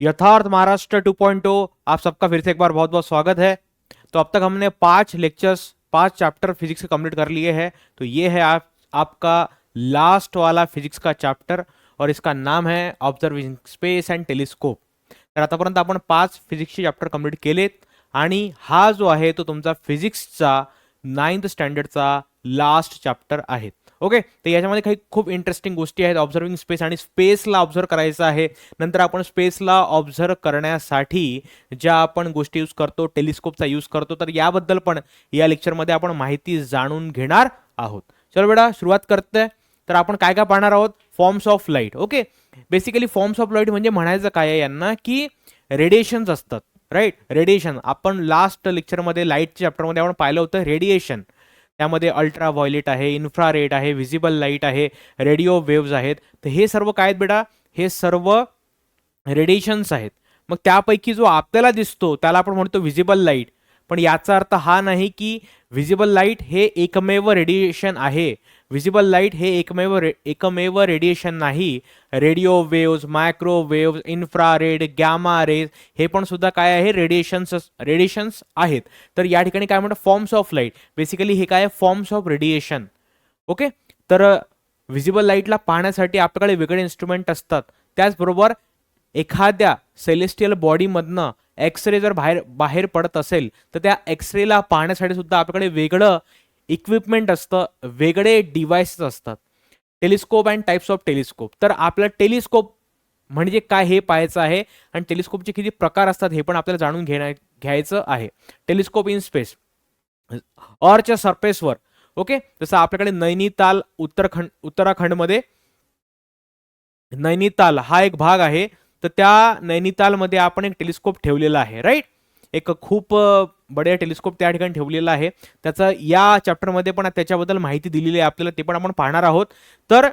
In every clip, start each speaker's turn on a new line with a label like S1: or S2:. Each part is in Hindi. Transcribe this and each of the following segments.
S1: यथार्थ महाराष्ट्र 2.0 आप सबका फिर से एक बार बहुत बहुत स्वागत है। तो अब तक हमने 5 चैप्टर फिजिक्स के कंप्लीट कर लिए हैं। तो ये है आपका लास्ट वाला फिजिक्स का चॅप्टर और इसका नाम है ऑब्झर्विंग स्पेस अँड टेलिस्कोप। तर आतापर्यंत आपण 5 फिजिक्सचे चॅप्टर कंप्लीट केलेत आणि हा जो आहे तो तुमचा फिजिक्सचा 9th स्टँडर्डचा लास्ट चॅप्टर आहे। ओके, तर याच्यामध्ये काही खूप इंटरेस्टिंग गोष्टी आहेत। ऑब्झर्विंग स्पेस आणि स्पेसला ऑब्झर्व करायचं आहे। नंतर आपण स्पेसला ऑब्झर्व करण्यासाठी ज्या आपण गोष्टी यूज करतो, टेलिस्कोपचा यूज करतो, तर याबद्दल पण या लेक्चरमध्ये आपण माहिती जाणून घेणार आहोत। चलो बेटा सुरुवात करते। तर आपण काय काय पाहणार आहोत? Forms of light. Okay, basically forms of light म्हणजे म्हणायचं काय आहे यांना की रेडिएशन्स असतात, राईट? रेडिएशन आपण लास्ट लेक्चरमध्ये लाईटच्या चॅप्टरमध्ये आपण पाहिलं होतं रेडिएशन। त्यामध्ये अल्ट्रा व्हायोलेट आहे, इन्फ्रारेड आहे, व्हिजिबल लाईट आहे, रेडिओ वेव्स आहेत। तर हे सर्व काय आहेत बेटा? हे सर्व रेडिएशन्स आहेत। मग त्यापैकी जो आपल्याला दिसतो त्याला आपण म्हणतो व्हिजिबल लाईट। पण याचा अर्थ हा नाही की व्हिजिबल लाईट हे एकमेव रेडिएशन आहे। व्हिजिबल लाईट हे एकमेव रेडिएशन नाही। Radio waves, microwaves, infrared, gamma rays हे पण सुद्धा काय आहे? रेडिएशन्स आहेत। तर या ठिकाणी काय म्हणतात? Forms of light. बेसिकली हे काय आहे? Forms of radiation. ओके, तर व्हिजिबल लाईटला पाहण्यासाठी आपल्याकडे वेगळे इन्स्ट्रुमेंट असतात। त्याचबरोबर एखाद्या सेलेस्टियल बॉडीमधनं एक्सरे जर बाहेर पडत असेल तर त्या एक्सरेला पाहण्यासाठी सुद्धा आपल्याकडे वेगळं इक्विपमेंट असतं, वेगळे डिव्हाइसेस असतात। Telescope and types of telescope. तर आपला टेलिस्कोप म्हणजे काय हे पाहायचं आहे आणि टेलिस्कोपचे किती प्रकार असतात हे पण आपल्याला जाणून घ्यायचं आहे। टेलिस्कोप इन स्पेस ऑरच्या सरफेसवर। ओके, जसं आपल्याकडे नैनिताल उत्तराखंडमध्ये नैनिताल हा एक भाग आहे। तर त्या नैनितालमध्ये आपण एक टेलिस्कोप ठेवलेला आहे, राईट? एक खूप बढिया टेलिस्कोप त्या ठिकाणी ठेवलेला आहे। त्याचा या चॅप्टरमध्ये पण त्याच्याबद्दल माहिती दिलेली आहे आपल्याला, ते पण आपण पाहणार आहोत। तर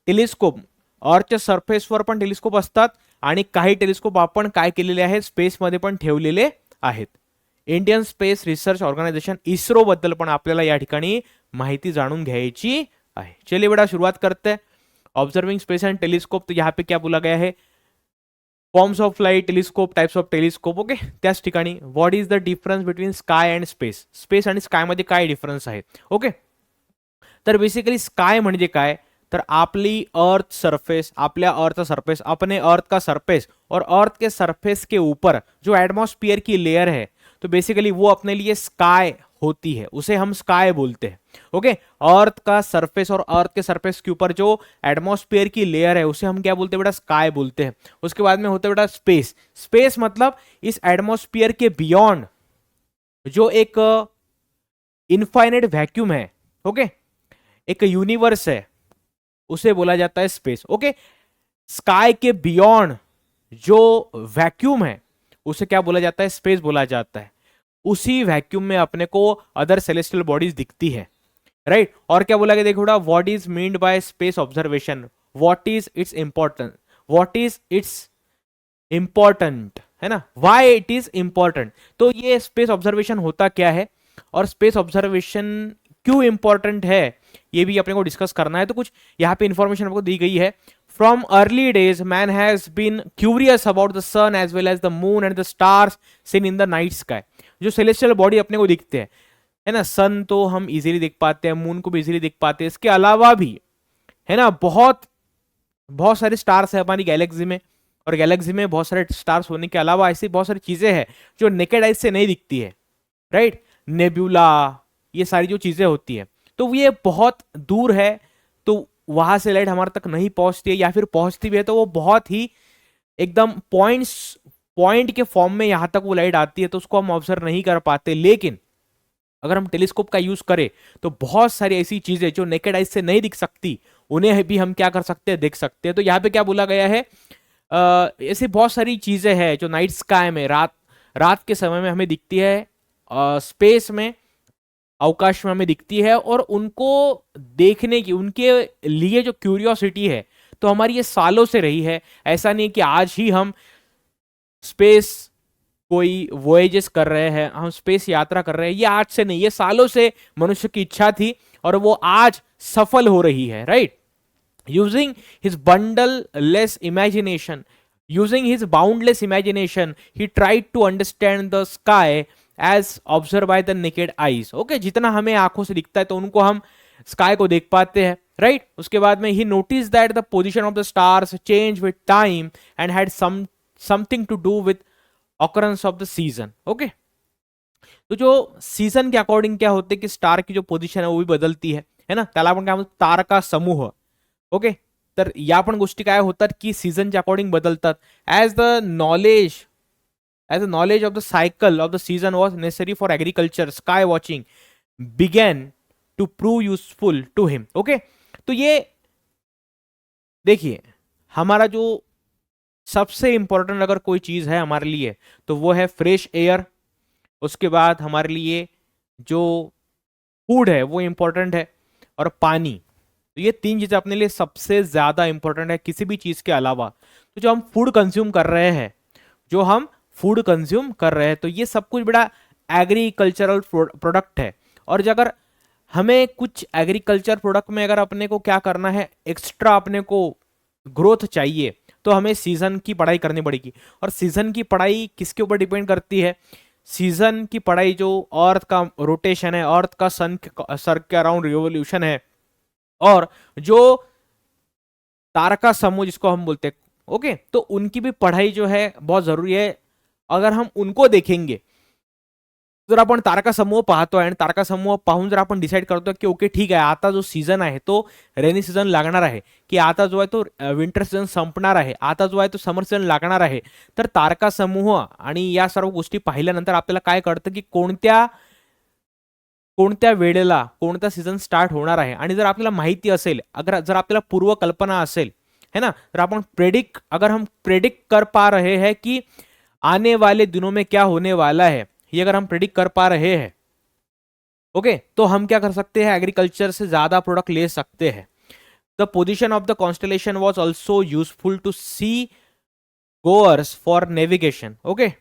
S1: टेलिस्कोप ऑरच्या सरफेसवर पण टेलिस्कोप असतात आणि काही टेलिस्कोप आपण काय केलेले आहेत? स्पेसमध्ये पण ठेवलेले आहेत। Indian space research organisation ISRO बद्दल पण आपल्याला या ठिकाणी माहिती जाणून घ्यायची आहे। चलिए बेटा शुरुआत करते हैं। Observing space and telescope. तो यहाँ पे क्या बोला गया है? Forms of light, telescope, types of telescope. Okay, त्याच ठिकाणी what is the difference between sky and space? Space आणि स्काय मध्ये काय डिफरन्स आहे? ओके, तर बेसिकली स्काय म्हणजे काय? तर आपली अर्थ सरफेस, अपने अर्थ का सरफेस और अर्थ के सरफेस के ऊपर जो एटमॉस्फेयर की लेयर है, तो बेसिकली वो अपने लिए स्काई होती है, उसे हम स्काई बोलते हैं। ओके, अर्थ का सरफेस और अर्थ के सरफेस के ऊपर जो एटमॉस्फेयर की लेयर है उसे हम क्या बोलते हैं बेटा? स्काई बोलते हैं। उसके बाद में होता है बेटा स्पेस। स्पेस मतलब इस एटमॉस्फेयर के बियॉन्ड जो एक इनफाइनाइट वैक्यूम है, ओके, एक यूनिवर्स है, उसे बोला जाता है स्पेस। ओके, स्काई के बियॉन्ड जो वैक्यूम है उसे क्या बोला जाता है? स्पेस बोला जाता है। उसी वैक्यूम में अपने को अदर सेलेस्टियल बॉडीज दिखती है, राइट? और क्या बोला गया? देखो बेटा, what is meant by space observation? What is it's important? What is it's important, है ना? Why it is important? तो ये स्पेस ऑब्जर्वेशन होता क्या है और स्पेस ऑब्जर्वेशन क्यों इंपॉर्टेंट है ये भी अपने को डिस्कस करना है। तो कुछ यहाँ पे इंफॉर्मेशन आपको दी गई है। From early days man has been curious about the sun as well as the moon and the stars seen in the night sky. जो सेलेस्टियल बॉडी अपने को दिखते हैं, है ना, सन तो हम इजीली देख पाते हैं, मून को भी इजीली देख पाते हैं, इसके अलावा भी है ना बहुत बहुत सारे स्टार्स है हमारी गैलेक्सी में, और गैलेक्सी में बहुत सारे स्टार्स होने के अलावा ऐसी बहुत सारी चीजें हैं जो नेकेड आइज से नहीं दिखती है, राइट? नेब्यूला, ये सारी जो चीजें होती है तो ये बहुत दूर है, तो वहां से लाइट हमारे तक नहीं पहुंचती है, या फिर पहुंचती भी है तो वो बहुत ही एकदम पॉइंट के फॉर्म में यहां तक वो लाइट आती है, तो उसको हम ऑब्जर्व नहीं कर पाते। लेकिन अगर हम टेलीस्कोप का यूज करें तो बहुत सारी ऐसी चीजें जो नेकेड आइज से नहीं दिख सकती उन्हें भी हम क्या कर सकते हैं? देख सकते हैं। तो यहाँ पे क्या बोला गया है? ऐसी बहुत सारी चीजें हैं जो नाइट स्काई में रात के समय में हमें दिखती है, स्पेस में, अवकाश में हमें दिखती है, और उनको देखने की, उनके लिए जो क्यूरियोसिटी है तो हमारी ये सालों से रही है। ऐसा नहीं कि आज ही हम स्पेस कोई वॉयजेस कर रहे हैं, हम स्पेस यात्रा कर रहे हैं, ये आज से नहीं, ये सालों से मनुष्य की इच्छा थी और वो आज सफल हो रही है, right? Using his bundle less imagination, Using his boundless imagination, he tried to understand the sky as observed by the naked eyes. Okay, जितना हमें आंखों से दिखता है तो उनको हम स्काई को देख पाते हैं, राइट? उसके बाद में ही notice that the position of the stars change with time and had something to do with occurrence of the season. Okay, तो जो सीजन के अकॉर्डिंग क्या होते हैं कि स्टार की जो पोझिशन आहे वो भी बदलती है ना, त्याला आपण काय म्हणतो तारका समूह. ओके, तर या पण गोष्टी काय होतात की सीझनच्या अकॉर्डिंग बदलतात. As the knowledge of the cycle of the season was necessary for agriculture, sky watching began to prove useful to him. Okay, तो ये देखिए हमारा जो सबसे इंपॉर्टेंट अगर कोई चीज है हमारे लिए तो वो है फ्रेश एयर. उसके बाद हमारे लिए जो फूड है वो इंपॉर्टेंट है, और पानी. तो ये तीन चीजें अपने लिए सबसे ज्यादा इंपॉर्टेंट है किसी भी चीज के अलावा. तो जो हम फूड कंज्यूम कर रहे हैं तो ये सब कुछ बड़ा एग्रीकल्चरल प्रोडक्ट है. और अगर हमें कुछ एग्रीकल्चर प्रोडक्ट में अगर अपने को क्या करना है, एक्स्ट्रा अपने को ग्रोथ चाहिए, तो हमें सीजन की पढ़ाई करनी पड़ेगी. और सीजन की पढ़ाई किसके ऊपर डिपेंड करती है? सीजन की पढ़ाई जो अर्थ का रोटेशन है, अर्थ का सन के अराउंड रिवोल्यूशन है, और जो तारका समूह जिसको हम बोलते हैं, ओके, तो उनकी भी पढ़ाई जो है बहुत जरूरी है. अगर हम उनको देखेंगे, जर आपण तारका समूह पाहतोय आणि तारका समूह पाहून जर आपण डिसाईड करतोय की ओके ठीक आहे, आता जो सीझन आहे तो रेनी सीझन लागणार आहे, की आता जो आहे तो विंटर सीझन संपणार आहे, आता जो आहे तो समर सीझन लागणार आहे, तर तारका समूह आणि या सर्व गोष्टी पाहिल्यानंतर आपल्याला काय कळतं की कोणत्या वेळेला कोणता सीझन स्टार्ट होणार आहे. आणि जर आपल्याला माहिती असेल, जर आपल्याला पूर्व कल्पना असेल, है ना, तर आपण अगर हम प्रेडिक्ट कर पा रहे हैं कि आने वाले दिनों में क्या होने वाला है, ये अगर हम प्रेडिक्ट कर पा रहे हैं, ओके, तो हम क्या कर सकते हैं, एग्रीकल्चर से ज्यादा प्रोडक्ट ले सकते हैं. The position of the constellation was also useful to sea goers for navigation. Okay,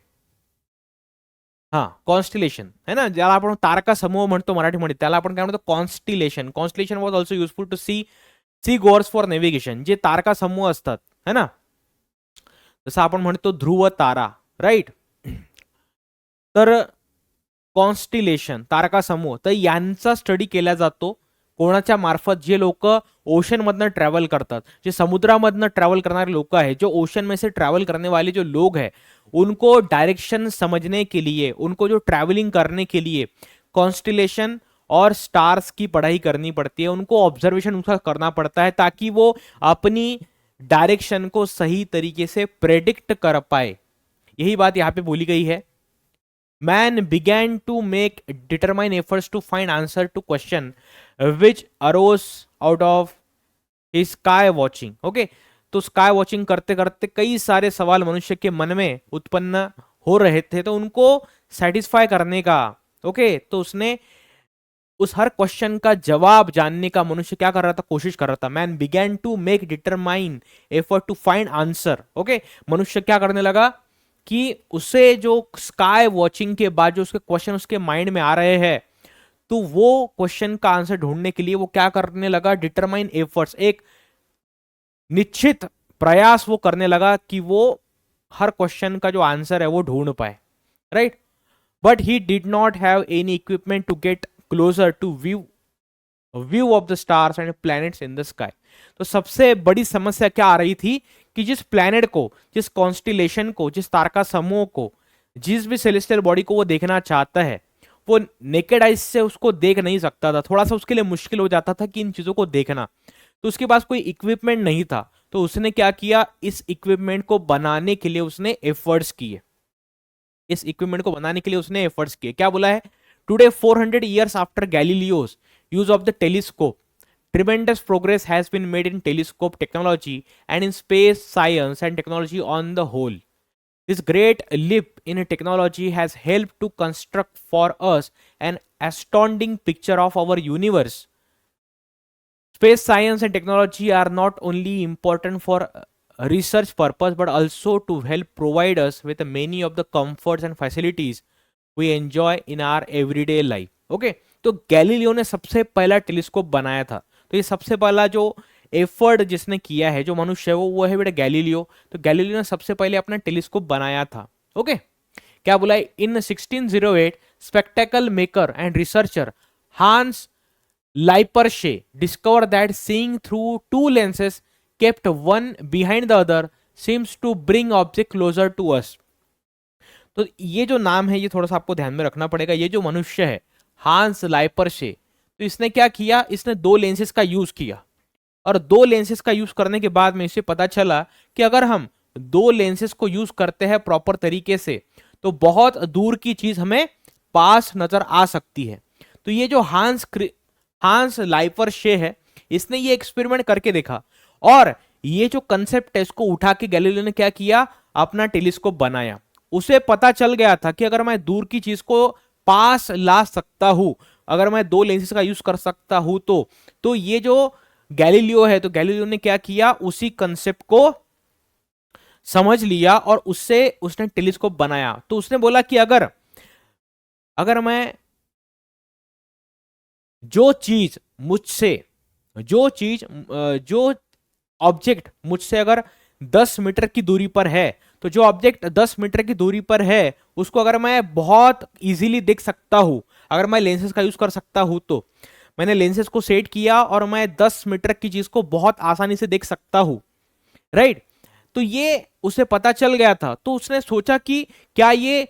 S1: हा कॉन्स्टिलेशन है ना, ज्याला आपण तारका समूह म्हणतो मराठीमध्ये, त्याला आपण काय म्हणतो constellation. Constellation was also useful to sea goers for navigation. जे तारका समूह असतात है ना, जसं आपण म्हणतो ध्रुव तारा, राईट. तर कॉन्स्टिलेशन तारका समूह, तर यांचा स्टडी केला जातो कोणाच्या मार्फत? जे लोक ओशन मधनं ट्रॅव्हल करतात, जे समुद्रामधनं ट्रॅव्हल करणारे लोक आहेत, जो ओशन में से ट्रैवल करने वाले जो लोग हैं, उनको डायरेक्शन समझने के लिए, उनको जो ट्रैवलिंग करने के लिए कॉन्स्टिलेशन और स्टार्स की पढ़ाई करनी पड़ती है, उनको ऑब्जर्वेशन उसका करना पड़ता है ताकि वो अपनी डायरेक्शन को सही तरीके से प्रेडिक्ट कर पाए. यही बात यहाँ पे बोली गई है. Man began to make determined efforts to find answer to question which arose out of his sky watching. Okay, तो स्काई वॉचिंग करते करते कई सारे सवाल मनुष्य के मन में उत्पन्न हो रहे थे, तो उनको सेटिस्फाई करने का, ओके, तो उसने उस हर क्वेश्चन का जवाब जानने का मनुष्य क्या कर रहा था, कोशिश कर रहा था. Man began to make determine effort to find answer. Okay, मनुष्य क्या करने लगा कि उसे जो स्काई वॉचिंग के बाद जो उसके क्वेश्चन उसके माइंड में आ रहे हैं, तो वो क्वेश्चन का आंसर ढूंढने के लिए वो क्या करने लगा, डिटरमाइन एफर्ट्स, एक निश्चित प्रयास वो करने लगा कि वो हर क्वेश्चन का जो आंसर है वो ढूंढ पाए, right. But he did not have any equipment to get closer to view of the stars and planets in the sky. तो सबसे बड़ी समस्या क्या आ रही थी कि जिस प्लैनेट को, जिस कॉन्स्टिलेशन को, जिस तारका समूह को, जिस भी सेलेस्टियल बॉडी को वो देखना चाहता है, वो नेकेड आइज से उसको देख नहीं सकता था. थोड़ा सा उसके लिए मुश्किल हो जाता था कि इन चीजों को देखना. तो उसके पास कोई इक्विपमेंट नहीं था, तो उसने क्या किया, इस इक्विपमेंट को बनाने के लिए उसने एफर्ट्स किए. इस इक्विपमेंट को बनाने के लिए उसने एफर्ट्स किए. क्या बोला है, today 400 years after Galileo's use of the telescope, tremendous progress has been made in telescope technology and in space science and technology on the whole. This great leap in technology has helped to construct for us an astounding picture of our universe. Space science and technology are not only important for research purpose but also to help provide us with many of the comforts and facilities we enjoy in our everyday life. Okay, तो गैलीलियो ने सबसे पहला टेलीस्कोप बनाया था. तो ये सबसे पहला जो एफर्ट जिसने किया है, जो मनुष्य है वो है बेटा गैलीलियो। तो गैलीलियो ने सबसे पहले अपना टेलीस्कोप बनाया था। ओके, क्या बोला है, in 1608 spectacle maker and researcher Hans Lipperhey discover that seeing through two lenses kept one behind the other seems to bring object closer to us. तो ये जो नाम है ये थोड़ा सा आपको ध्यान में रखना पड़ेगा। ये जो मनुष्य है हांस लाइपर्शे, तो इसने क्या किया, इसने दो लेंसेज का यूज किया, और दो लेंसेज का यूज करने के बाद में इसे पता चला कि अगर हम दो लेंसेज को यूज करते हैं प्रॉपर तरीके से तो बहुत दूर की चीज हमें पास नजर आ सकती है। तो ये जो हांस लाइपर्शे है, इसने ये एक्सपेरिमेंट करके देखा, और ये जो कंसेप्ट है इसको उठा के गैलीलियो ने क्या किया, अपना टेलीस्कोप बनाया। उसे पता चल गया था कि अगर मैं दूर की चीज को पास ला सकता हूं, अगर मैं दो लेंसेज का यूज कर सकता हूं तो ये जो गैलीलियो है, तो गैलीलियो ने क्या किया, उसी कंसेप्ट को समझ लिया और उससे उसने टेलीस्कोप बनाया। तो उसने बोला कि अगर मैं जो ऑब्जेक्ट मुझसे अगर 10 मीटर की दूरी पर है, तो जो ऑब्जेक्ट 10 मीटर की दूरी पर है उसको अगर मैं बहुत इजीली देख सकता हूं, अगर मैं लेंसेज का यूज कर सकता हूं, तो मैंने लेंसेज को सेट किया और मैं 10 मीटर की चीज को बहुत आसानी से देख सकता हूं, राइट। तो ये उसे पता चल गया था। तो उसने सोचा कि क्या ये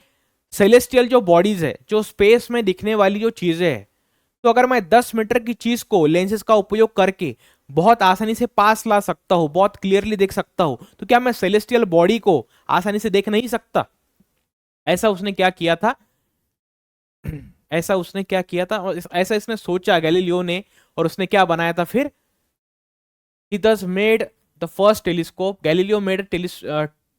S1: सेलेस्टियल जो बॉडीज है, जो स्पेस में दिखने वाली जो चीजें हैं, तो अगर मैं 10 मीटर की चीज को लेंसेज का उपयोग करके बहुत आसानी से पास ला सकता हूं, बहुत क्लियरली देख सकता हूं, तो क्या मैं सेलेस्टियल बॉडी को आसानी से देख नहीं सकता? ऐसा उसने क्या किया था ऐसा उसने क्या किया था, और ऐसा इसने सोचा गैलीलियो ने, और उसने क्या बनाया था फिर, he thus made the first telescope. Galileo made a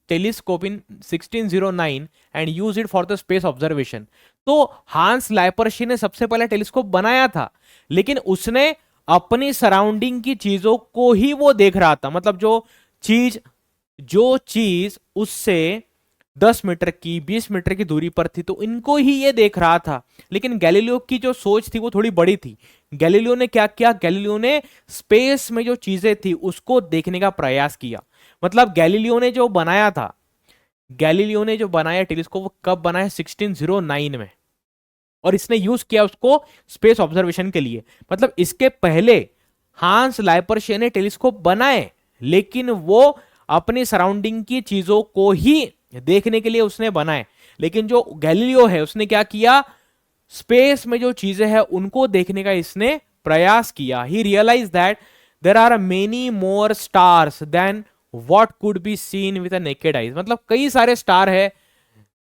S1: telescope in 1609 and used it for the space observation. तो हांस लाइपर्शे ने सबसे पहले टेलीस्कोप बनाया था, लेकिन उसने अपनी सराउंडिंग की चीजों को ही वो देख रहा था। मतलब जो चीज उससे 10 मीटर की 20 मीटर की दूरी पर थी, तो इनको ही ये देख रहा था। लेकिन गैलीलियो की जो सोच थी वो थोड़ी बड़ी थी। गैलीलियो ने क्या किया, गैलीलियो ने स्पेस में जो चीजें थी उसको देखने का प्रयास किया। मतलब गैलीलियो ने जो बनाया टेलीस्कोप, वो कब बनाया, 1609 में, और इसने यूज किया उसको स्पेस ऑब्जर्वेशन के लिए। मतलब इसके पहले हांस लाइपर्शे ने टेलीस्कोप बनाए, लेकिन वो अपनी सराउंडिंग की चीजों को ही देखने के लिए उसने बनाए। लेकिन जो गैलीलियो है उसने क्या किया, स्पेस में जो चीजें हैं उनको देखने का इसने प्रयास किया। He realize that there are many more stars than what could be seen with a naked eyes. मतलब कई सारे स्टार है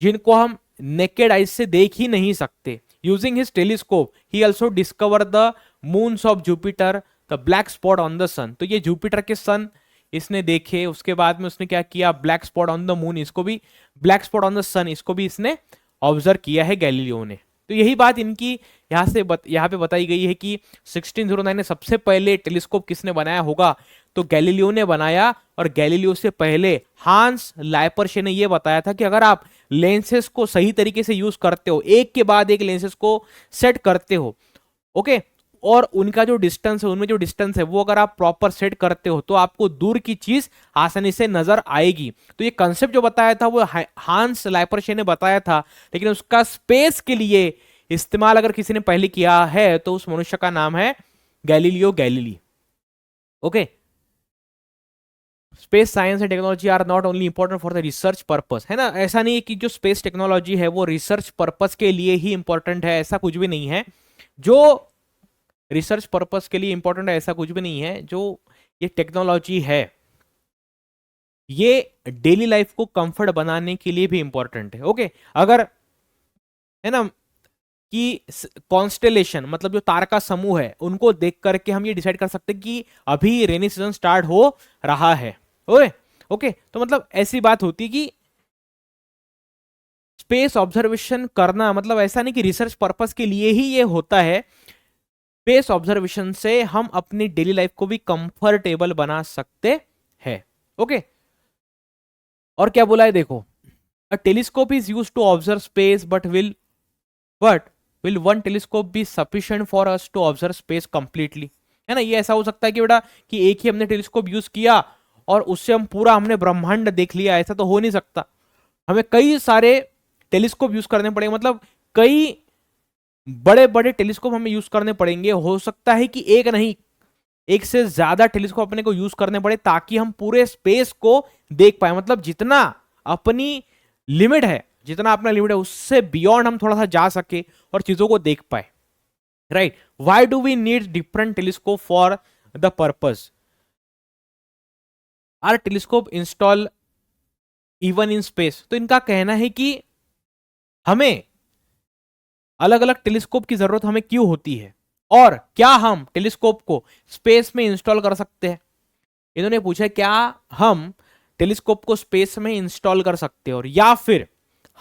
S1: जिनको हम नेकेड आइज से देख ही नहीं सकते। Using his telescope he also discover the moons of Jupiter, the black spot on the sun. तो ये जुपिटर के सन इसने देखे, उसके बाद में उसने क्या किया, black spot on the moon, इसको भी ब्लैक स्पॉट ऑन द सन, इसको भी इसने ऑब्जर्व किया है गैलीलियो ने। तो यही बात इनकी यहाँ पे बताई गई है कि 1609 में सबसे पहले टेलीस्कोप किसने बनाया होगा, तो गैलीलियो ने बनाया। और गैलीलियो से पहले हांस लाइपर्शे ने यह बताया था कि अगर आप लेंसेस को सही तरीके से यूज करते हो, एक के बाद एक लेंसेस को सेट करते हो, ओके, और उनका जो डिस्टेंस है, उनमें जो डिस्टेंस है वो अगर आप प्रॉपर सेट करते हो, तो आपको दूर की चीज आसानी से नजर आएगी। तो ये कंसेप्ट जो बताया था वो हांस लाइपर्शे ने बताया था, लेकिन उसका स्पेस के लिए इस्तेमाल अगर किसी ने पहले किया है तो उस मनुष्य का नाम है Galileo Galilei. Okay, space science and technology are not only important for the research purpose, है ना। ऐसा नहीं है कि जो स्पेस टेक्नोलॉजी है वो रिसर्च पर्पस के लिए ही इंपॉर्टेंट है, ऐसा कुछ भी नहीं है। जो रिसर्च पर्पस के लिए इंपॉर्टेंट है ऐसा कुछ भी नहीं है। जो ये टेक्नोलॉजी है ये डेली लाइफ को कंफर्ट बनाने के लिए भी इंपॉर्टेंट है। ओके, अगर है ना कि कॉन्स्टेलेशन मतलब जो तारका समूह है उनको देख करके हम ये डिसाइड कर सकते हैं कि अभी रेनी सीजन स्टार्ट हो रहा है। ओके, तो मतलब ऐसी बात होती कि स्पेस ऑब्जर्वेशन करना मतलब ऐसा नहीं कि रिसर्च पर्पस के लिए ही ये होता है। स्पेस ऑब्जर्वेशन से हम अपनी डेली लाइफ को भी कंफर्टेबल बना सकते हैं। ओके, और क्या बोला है देखो, a telescope is used to observe space but will one telescope be sufficient for us to observe space completely. है ना। ये ऐसा हो सकता है कि बेटा कि एक ही हमने टेलीस्कोप यूज किया और उससे हम पूरा हमने ब्रह्मांड देख लिया, ऐसा तो हो नहीं सकता। हमें कई सारे टेलीस्कोप यूज करने पड़ेंगे, मतलब कई बड़े बड़े टेलीस्कोप हमें यूज करने पड़ेंगे। हो सकता है कि एक नहीं, एक से ज्यादा टेलीस्कोप अपने को यूज करने पड़े ताकि हम पूरे स्पेस को देख पाए। मतलब जितना अपनी लिमिट है, जितना अपना लिमिट है उससे बियॉन्ड हम थोड़ा सा जा सके और चीजों को देख पाए, right. Why do we need different telescope for the purpose? Are telescope install even in space? तो इनका कहना है कि हमें अलग अलग टेलीस्कोप की जरूरत हमें क्यों होती है और क्या हम टेलीस्कोप को स्पेस में इंस्टॉल कर सकते हैं। इन्होंने पूछा क्या हम टेलीस्कोप को स्पेस में इंस्टॉल कर सकते हैं, और या फिर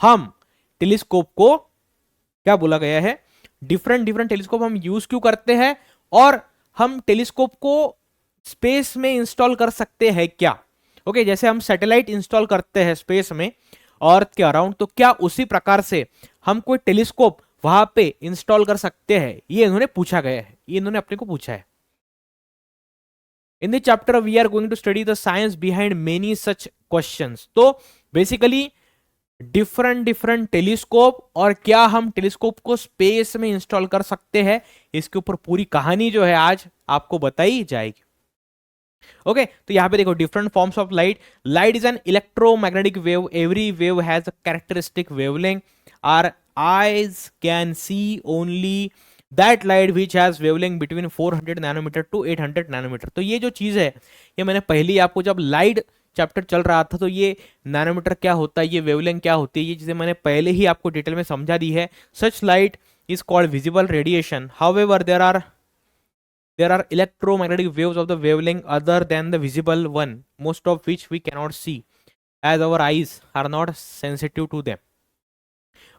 S1: हम टेलीस्कोप को, क्या बोला गया है, डिफरेंट डिफरेंट टेलीस्कोप हम यूज क्यों करते हैं और हम टेलीस्कोप को स्पेस में इंस्टॉल कर सकते हैं क्या। ओके, जैसे हम सैटेलाइट इंस्टॉल करते हैं स्पेस में अर्थ के अराउंड, तो क्या उसी प्रकार से हम कोई टेलीस्कोप वहां पे इंस्टॉल कर सकते हैं, ये इन्होंने पूछा गया है, ये इन्होंने अपने को पूछा है। In the chapter we are going to study the science behind many such questions. तो बेसिकली डिफरेंट डिफरेंट टेलीस्कोप और क्या हम टेलीस्कोप को स्पेस में इंस्टॉल कर सकते हैं, इसके ऊपर पूरी कहानी जो है आज आपको बताई जाएगी। ओके, तो यहां पे देखो different forms of light. Light is an electromagnetic wave, every wave has a characteristic wavelength. Our eyes can see only that light which has wavelength between 400 nanometre to 800 nanometre. तो ये जो चीज है, ये मैंने पहले ही आपको जब लाइट चैप्टर चल रहा था तो ये नैनोमीटर क्या होता है, ये वेवलेंथ क्या होती है, ये चीजें मैंने पहले ही आपको डिटेल में समझा दी है। Such light is called visible radiation, however there are electromagnetic waves of the wavelength other than the visible one, most of which we cannot see as our eyes are not sensitive to them।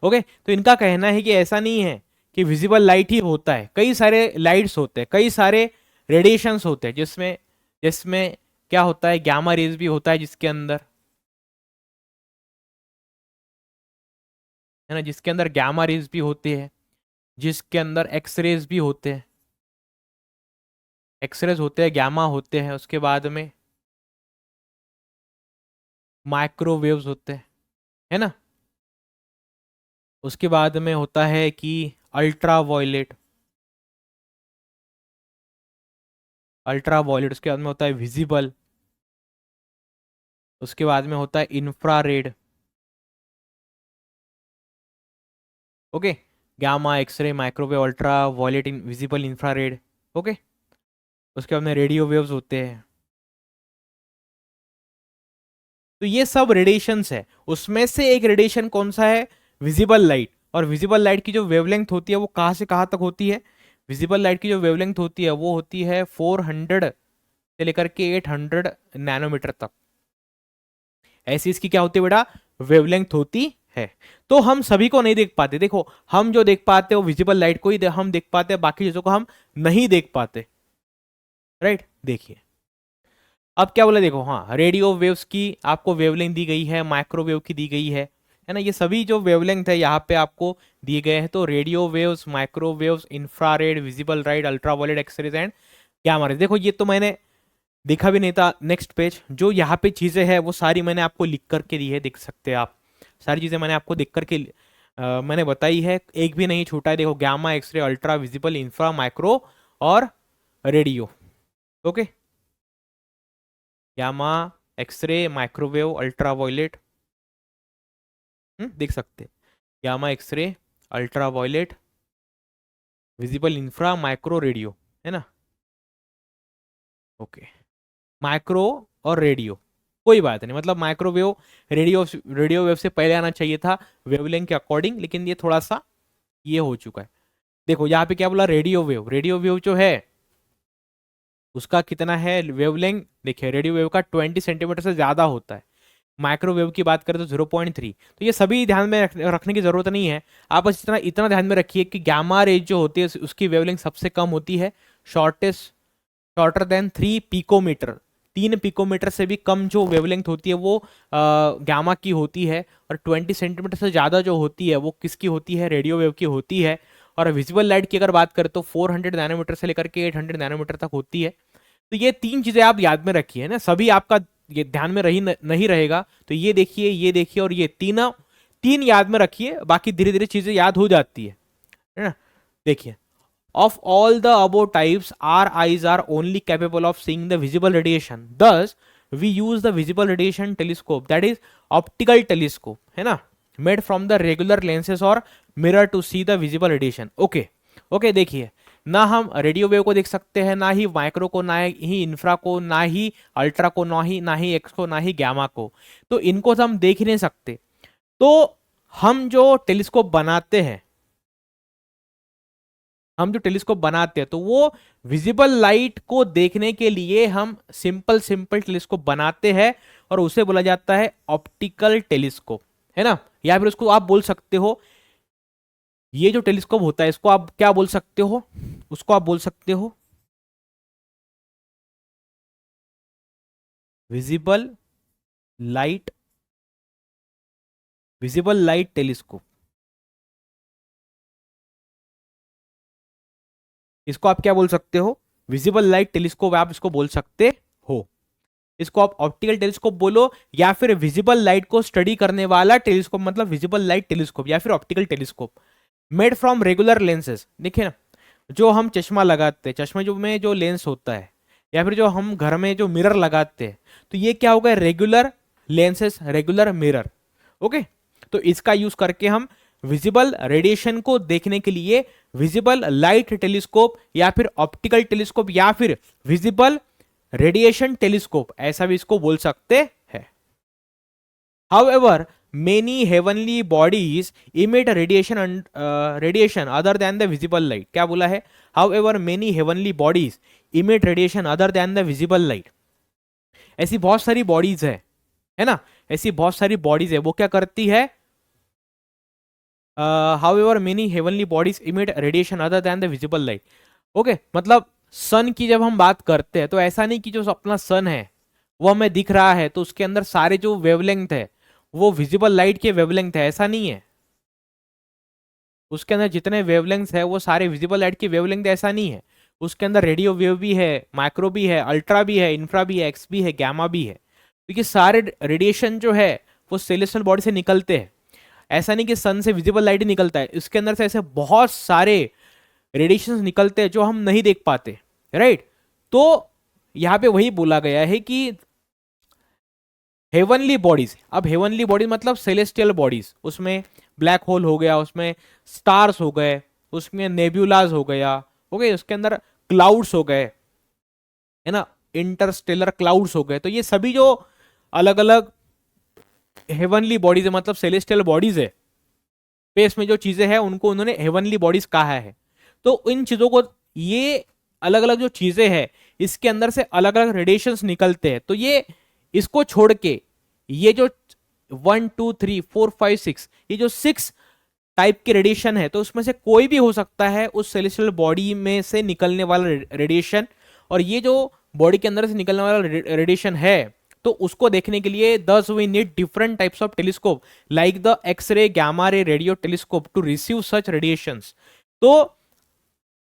S1: Okay, तो इनका कहना है कि ऐसा नहीं है कि विजिबल लाइट ही होता है, कई सारे लाइट्स होते हैं, कई सारे रेडिएशंस होते हैं, जिसमें जिसमें क्या होता है, गैमा रेज भी होता है जिसके अंदर, है ना, जिसके अंदर गैमा रेज भी होते हैं, जिसके अंदर एक्सरेज भी होते हैं, एक्सरेज होते हैं, गैमा होते हैं, उसके बाद में माइक्रोवेव्स होते हैं, है ना। उसके बाद में होता है कि अल्ट्रा वायलेट, अल्ट्रा वायलेट, उसके बाद में होता है विजिबल, उसके बाद में होता है infrared. Okay, gamma, x ray, microwave, ultraviolet, visible, infrared. Okay, उसके बाद में रेडियो वेव्स होते हैं। तो ये सब रेडिएशंस है, उसमें से एक रेडिएशन कौन सा है, विजिबल लाइट। और विजिबल लाइट की जो वेवलेंथ होती है वो कहां से कहां तक होती है, विजिबल लाइट की जो वेवलेंथ होती है वो होती है 400 से लेकर के 800 नैनोमीटर तक। ऐसी इसकी क्या होती है बेटा, वेवलेंथ होती है। तो हम सभी को नहीं देख पाते, देखो हम जो देख पाते हैं वो विजिबल लाइट को ही हम देख पाते हैं, बाकी चीजों को हम नहीं देख पाते, राइट। देखिए अब क्या बोला, देखो हाँ, रेडियो वेव्स की आपको वेवलेंथ दी गई है, माइक्रोवेव की दी गई है ना। ये सभी जो वेवलेंथ है यहाँ पे आपको दिए गए हैं। तो radio waves, microwaves, infrared, visible light, ultraviolet, x rays and gamma rays. देखो ये तो मैंने देखा भी नहीं था। नेक्स्ट पेज, जो यहाँ पे चीजें हैं वो सारी मैंने आपको लिख करके दी है, देख सकते हैं आप, सारी चीजें मैंने आपको लिख करके मैंने बताई है, एक भी नहीं छूटा है। देखो gamma, x-ray, ultra, visible, infra, micro और radio. Okay, gamma, x ray, microwave, ultraviolet, देख सकते, gamma, x-ray, ultraviolet, visible, infra, micro, radio, है ना। ओके, माइक्रो और रेडियो कोई बात नहीं, मतलब माइक्रोवेव रेडियो रेडियो वेव से पहले आना चाहिए था वेवलेंथ के अकॉर्डिंग, लेकिन ये थोड़ा सा ये हो चुका है। देखो यहाँ पे क्या बोला, रेडियो वेव, रेडियो वेव जो है उसका कितना है वेवलेंथ, देखिए रेडियो वेव का 20 सेंटीमीटर से ज्यादा होता है। माइक्रोवेव की बात करें तो 0.3। तो ये सभी ध्यान में रखने की जरूरत नहीं है, आप बस इतना इतना ध्यान में रखिए कि गामा रेज जो होती है उसकी वेवलेंथ सबसे कम होती है, शॉर्टर देन 3 पिकोमीटर, 3 पिकोमीटर से भी कम जो वेवलेंथ होती है वो गामा की होती है। और 20 सेंटीमीटर से ज़्यादा जो होती है वो किसकी होती है, रेडियो वेव की होती है। और विजिबल लाइट की अगर बात करें तो 400 नैनोमीटर से लेकर के 800 नैनोमीटर तक होती है। तो ये तीन चीजें आप याद में रखिए ना, सभी आपका ये ध्यान में नहीं रहेगा, तो ये देखिए और ये तीन याद में रखिए, बाकी धीरे धीरे चीजें याद हो जाती है ना। देखिए, of all the above types our eyes are only capable of seeing the visible radiation, thus we use the visible radiation telescope, that is optical telescope, है ना, made from the regular lenses or mirror to see the visible radiation। Okay, देखिए, ना हम रेडियो वेव को देख सकते हैं, ना ही माइक्रो को, ना ही इंफ्रा को, ना ही अल्ट्रा को, ना ही एक्स को, ना ही गैमा को, तो इनको हम देख ही नहीं सकते। तो हम जो टेलीस्कोप बनाते हैं तो वो विजिबल लाइट को देखने के लिए हम सिंपल टेलीस्कोप बनाते हैं, और उसे बोला जाता है ऑप्टिकल टेलीस्कोप, है ना। या फिर उसको आप बोल सकते हो, ये जो टेलीस्कोप होता है इसको आप क्या बोल सकते हो, उसको आप बोल सकते हो विजिबल लाइट टेलीस्कोप। इसको आप क्या बोल सकते हो, विजिबल लाइट टेलीस्कोप आप इसको बोल सकते हो। इसको आप ऑप्टिकल टेलीस्कोप बोलो, या फिर विजिबल लाइट को स्टडी करने वाला टेलीस्कोप, मतलब विजिबल लाइट टेलीस्कोप या फिर optical telescope, made from regular lenses. देखिए ना, जो हम चश्मा लगाते हैं, चश्मे में जो लेंस होता है, या फिर जो हम घर में जो मिरर लगाते हैं, तो ये क्या होगा, regular lenses, regular mirror. Okay, तो इसका यूज करके हम विजिबल रेडिएशन को देखने के लिए विजिबल लाइट टेलीस्कोप या फिर ऑप्टिकल टेलीस्कोप या फिर विजिबल रेडिएशन टेलीस्कोप, ऐसा भी इसको बोल सकते हैं। However many heavenly bodies emit radiation other than the visible light. क्या बोला है, however many heavenly bodies emit radiation other than the visible light. ऐसी बहुत सारी बॉडीज है ना, ऐसी बहुत सारी बॉडीज है, वो क्या करती है, however many heavenly bodies emit radiation other than the visible light. Okay, मतलब सन की जब हम बात करते हैं तो ऐसा नहीं कि जो अपना सन है वो हमें दिख रहा है तो उसके अंदर सारे जो वेवलेंथ है वो विजिबल लाइट के वेवलेंथ है, ऐसा नहीं है। उसके अंदर जितने वेवलेंथ है वो सारे विजिबल लाइट की वेवलेंथ, ऐसा नहीं है। उसके अंदर रेडियो वेव भी है, माइक्रो भी है, अल्ट्रा भी है, इंफ्रा भी है, एक्स भी है, गैमा भी है। तो ये सारे रेडिएशन जो है वो सेलेस्टियल बॉडी से निकलते हैं। ऐसा नहीं कि सन से विजिबल लाइट ही निकलता है, इसके अंदर से ऐसे बहुत सारे रेडिएशन निकलते हैं जो हम नहीं देख पाते, राइट। तो यहां पे वही बोला गया है कि हेवनली बॉडीज, अब हेवनली बॉडीज मतलब सेलेस्टियल बॉडीज, उसमें ब्लैक होल हो गया, उसमें स्टार्स हो गए, उसमें नेब्यूलाज हो गया, ओके, उसके अंदर क्लाउड्स हो गए, है ना, इंटरस्टेलर क्लाउड्स हो गए। तो ये सभी जो अलग अलग हेवनली बॉडीज है, मतलब सेलेस्टियल बॉडीज है, स्पेस में जो चीजें हैं उनको उन्होंने हेवनली बॉडीज कहा है। तो इन चीजों को, ये अलग अलग जो चीजें हैं इसके अंदर से अलग अलग रेडिएशंस निकलते हैं। तो ये इसको छोड़ के ये जो 1 2 3 4 5 6 ये जो 6 टाइप के रेडिएशन है, तो उसमें से कोई भी हो सकता है उस सेलेस्टियल बॉडी में से निकलने वाला रेडिएशन। और ये जो बॉडी के अंदर से निकलने वाला रेडिएशन है, तो उसको देखने के लिए thus we need different types of telescope like the x ray, gamma ray, radio telescope to receive such radiations. तो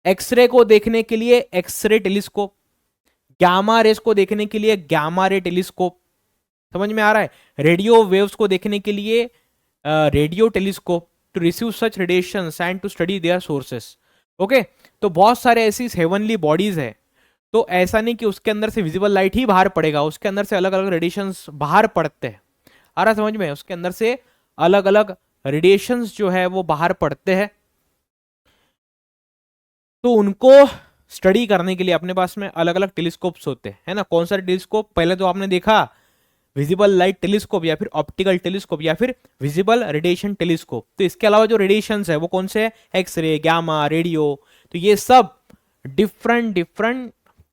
S1: एक्सरे को देखने के लिए एक्सरे टेलीस्कोप, गामा रेस को देखने के लिए गामा रे टेलीस्कोप, समझ में आ रहा है, रेडियो वेव्स को देखने के लिए radio telescope to receive such radiations and to study their sources. Okay, तो बहुत सारे ऐसी हेवनली बॉडीज है, तो ऐसा नहीं कि उसके अंदर से विजिबल लाइट ही बाहर पड़ेगा, उसके अंदर से अलग अलग रेडिएशंस बाहर पड़ते हैं। आ रहा समझ में, उसके अंदर से अलग अलग रेडिएशंस जो है वो बाहर पड़ते हैं। तो उनको स्टडी करने के लिए अपने पास में अलग अलग टेलीस्कोप्स होते हैं, है ना। कौन सा टेलीस्कोप, पहले तो आपने देखा विजिबल लाइट टेलीस्कोप या फिर ऑप्टिकल टेलीस्कोप या फिर विजिबल रेडिएशन टेलीस्कोप। तो इसके अलावा जो रेडिएशंस है वो कौन से है, एक्सरे, गामा, रेडियो। तो ये सब डिफरेंट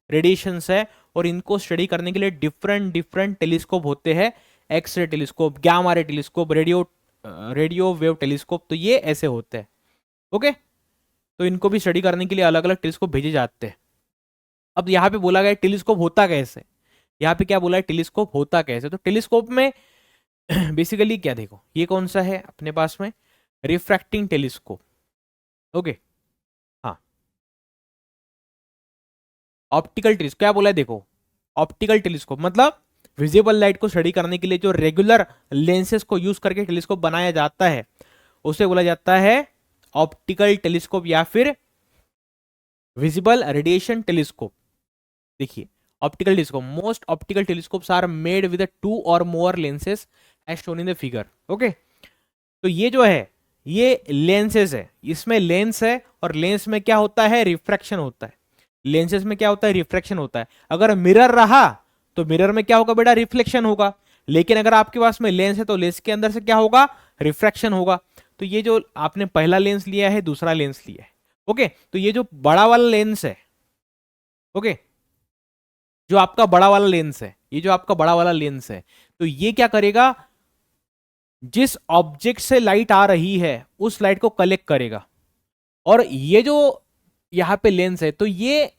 S1: रेडिएशंस है, और इनको स्टडी करने के लिए डिफरेंट टेलीस्कोप होते हैं, x ray telescope, gamma ray telescope, radio wave telescope. तो ये ऐसे होते हैं, ओके। तो इनको भी स्टडी करने के लिए अलग अलग टेलीस्कोप भेजे जाते हैं। अब यहाँ पे बोला गया टेलीस्कोप होता कैसे, यहाँ पे क्या बोला है, टेलीस्कोप होता कैसे। तो टेलीस्कोप में बेसिकली क्या, देखो ये कौन सा है अपने पास में, refracting telescope, okay. Optical telescope क्या बोला है देखो, ऑप्टिकल टेलीस्कोप मतलब विजिबल लाइट को स्टडी करने के लिए जो रेगुलर लेंसेज को यूज करके टेलीस्कोप बनाया जाता है उसे बोला जाता है ऑप्टिकल टेलीस्कोप या फिर विजिबल रेडिएशन टेलीस्कोप। देखिए optical telescope, most optical telescopes are made with 2 और more lenses as shown in the figure. Okay, तो ये जो है ये लेंसेज है, इसमें लेंस है और लेंस में क्या होता है, रिफ्रैक्शन होता है। लेंसेज में क्या होता है, रिफ्रैक्शन होता है। अगर मिरर रहा तो मिरर में क्या होगा बेटा, रिफ्लेक्शन होगा। लेकिन अगर आपके पास में लेंस है तो लेंस के अंदर से क्या होगा, रिफ्रैक्शन होगा। तो ये जो आपने पहला लेंस लिया है, दूसरा लेंस लिया है। ओके, तो ये जो बड़ा वाला लेंस है, ओके, जो आपका बड़ा वाला लेंस है, ये जो आपका बड़ा वाला लेंस है, तो ये क्या करेगा, जिस ऑब्जेक्ट से लाइट आ रही है उस लाइट को कलेक्ट करेगा। और ये जो यहां पे लेंस है तो ये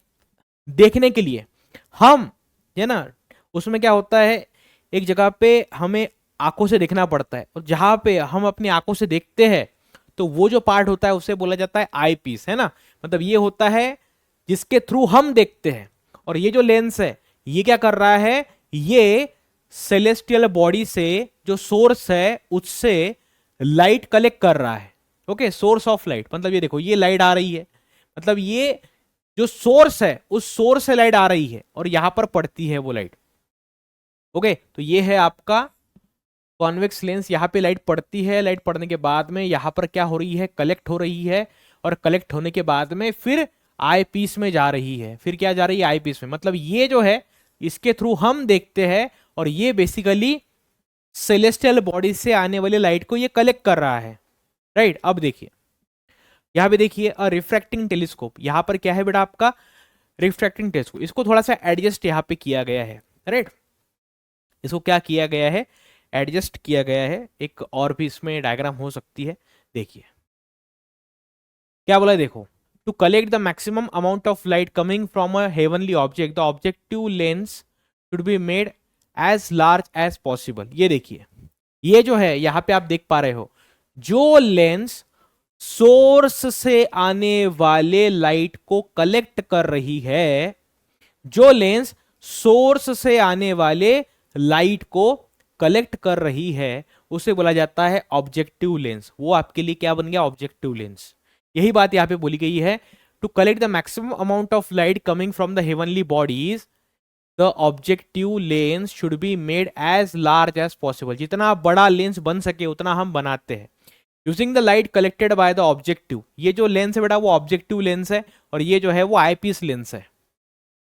S1: देखने के लिए हम, है ना, उसमें क्या होता है, एक जगह पे हमें आंखों से देखना पड़ता है और जहां पे हम अपनी आंखों से देखते हैं तो वो जो पार्ट होता है उसे बोला जाता है आई पीस, है ना। मतलब ये होता है जिसके थ्रू हम देखते हैं। और ये जो लेंस है ये क्या कर रहा है, ये सेलेस्टियल बॉडी से जो सोर्स है उससे लाइट कलेक्ट कर रहा है। ओके, सोर्स ऑफ लाइट, मतलब ये देखो ये लाइट आ रही है, मतलब ये जो सोर्स है उस सोर्स से लाइट आ रही है और यहां पर पड़ती है वो लाइट। ओके, तो ये है आपका कॉन्वेक्स लेंस, यहां पे लाइट पड़ती है, लाइट पड़ने के बाद में यहां पर क्या हो रही है, कलेक्ट हो रही है, और कलेक्ट होने के बाद में फिर आई पीस में जा रही है। फिर क्या जा रही है, आई पीस में। मतलब ये जो है इसके थ्रू हम देखते हैं और ये बेसिकली सेलेस्टियल बॉडी से आने वाली लाइट को ये कलेक्ट कर रहा है, राइट। अब देखिए यहां पे देखिए रिफ्रैक्टिंग टेलीस्कोप, यहां पर क्या है बेटा आपका रिफ्रैक्टिंग टेलीस्कोप। इसको थोड़ा सा एडजस्ट यहां पे किया गया है, राइट। इसको क्या किया गया है, एडजस्ट किया गया है। एक और भी इसमें डायग्राम हो सकती है, देखिए क्या बोला है देखो, to collect the maximum amount of light coming from a heavenly object the objective lens should be made as large as possible. ये देखिए ये जो है यहां पे आप देख पा रहे हो, जो लेंस सोर्स से आने वाले लाइट को कलेक्ट कर रही है, जो लेंस सोर्स से आने वाले लाइट को कलेक्ट कर रही है उसे बोला जाता है ऑब्जेक्टिव लेंस। वो आपके लिए क्या बन गया, ऑब्जेक्टिव लेंस। यही बात यहां पे बोली गई है, to collect the maximum amount of light coming from the heavenly bodies the objective lens should be made as large as possible. जितना बड़ा लेंस बन सके उतना हम बनाते हैं using the light collected by the objective. ये जो लेंस है बेटा वो ऑब्जेक्टिव लेंस है और ये जो है वो आईपीस लेंस है।